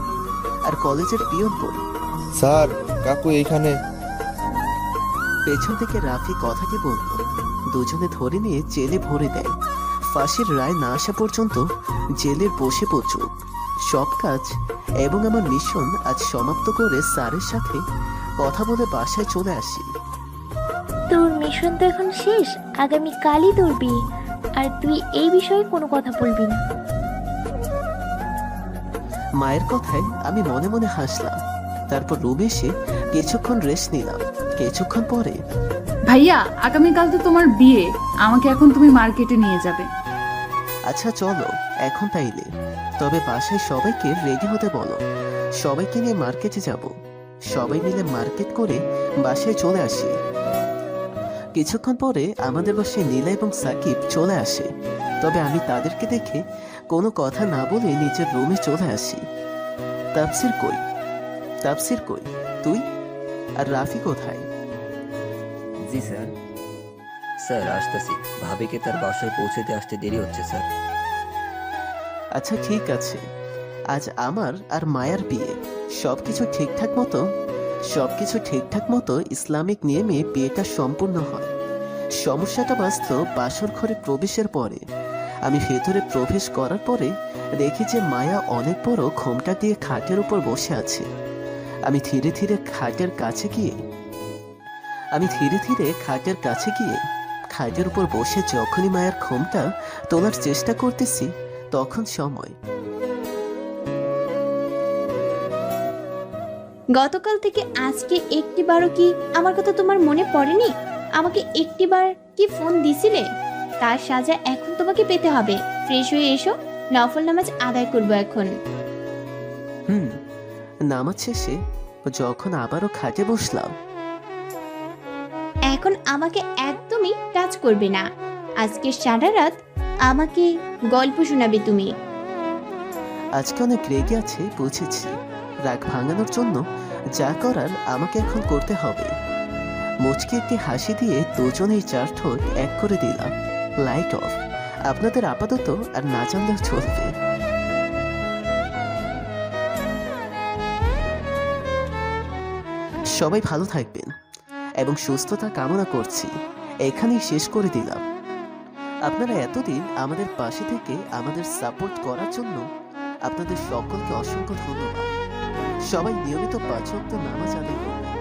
আর কলেজের পিয়ন বলে, স্যার কাকু এইখানে। পেছন থেকে রাফি কথাটি বলল। দুজনে ধরে নিয়ে জেলে ভরে দেয়। ফাঁসির রায় না আসা পর্যন্ত জেলের বসে পচুক। সব কাজ এবং আমার মিশন আজ সমাপ্ত করে স্যারের সাথে কথা বলে বাসায় চলে আসি। তোর মিশন তো এখন শেষ, আগামী কালই তোর বিয়ে, আর তুই এই বিষয়ে কোনো কথা বলবি না। মায়ের কথায় আমি মনে মনে হাসলাম। তারপর রুমে এসে কিছুক্ষণ রেস্ট নিলাম। কিছুক্ষণ পরে, ভাইয়া, আগামীকাল তো তোমার বিয়ে, আমাকে এখন তুমি মার্কেটে নিয়ে যাবে। আচ্ছা চলো এখন তাইলে, তবে বাসায় সবাইকে রেডি হতে বলো। সবাইকে নিয়ে মার্কেটে যাব। সবাই মিলে মার্কেট করে বাসায় চলে আসি। কিছুক্ষণ পরে আমাদের বাসায় নীলা এবং সাকিব চলে আসে। তবে আমি তাদেরকে দেখে কোনো কথা না বলে নিজের রুমে চলে আসি। তাফসির কই? তাফসির কই? তুই আর রাফি কোথায়? জি স্যার। স্যার আসতেছি, ভাবিকে তার বাসায় পৌঁছতে আসতে দেরি হচ্ছে স্যার। আচ্ছা ঠিক আছে। আজ আমার আর মায়ার বিয়ে। সবকিছু ঠিকঠাক মতো ইসলামিক নিয়মে বিয়েটা সম্পূর্ণ হয়। সমস্যাটা বাস্তব বাসর ঘরে প্রবেশের পরে। আমি ভেতরে প্রবেশ করার পরে দেখি যে মায়া অনেক বড় ঘোমটা দিয়ে খাটের উপর বসে আছে। আমি ধীরে ধীরে খাটের কাছে গিয়ে খাটের উপর বসে যখনই মায়ের ঘোমটা তোলার চেষ্টা করতেছি, তখন সময়। গতকাল থেকে আজকে একটিবারও কি আমার কথা তোমার মনে পড়েনি? আমাকে একটিবার কি ফোন দিছিলে? তার সাজা এখন তোমাকে পেতে হবে। ফ্রেশ হয়ে এসো, নফল নামাজ আদায় করবো এখন। নামাজ শেষে যখন আবারও খাটে বসলাম, এখন আমাকে একদমই টাচ করবে না। আজকে সারা রাত আমাকে গল্প শোনাবে তুমি। আজকে অনেক রেগে আছে বুঝেছি। রাগ ভাঙানোর জন্য যা করার আমাকে এখন করতে হবে। মুচকি একটি হাসি দিয়ে দুজনেই চার ঠোঁট এক করে দিলাম। Light off. আপনাদের আপাতত আর না জানলেও চলবে। সবাই ভালো থাকবেন এবং সুস্থতা কামনা করছি। এখানেই শেষ করে দিলাম। আপনারা এতদিন আমাদের পাশে থেকে আমাদের সাপোর্ট করার জন্য আপনাদের সকলকে অসংখ্য ধন্যবাদ। সবাই নিয়মিত 5 ওয়াক্ত নামাজ আদায় করবেন।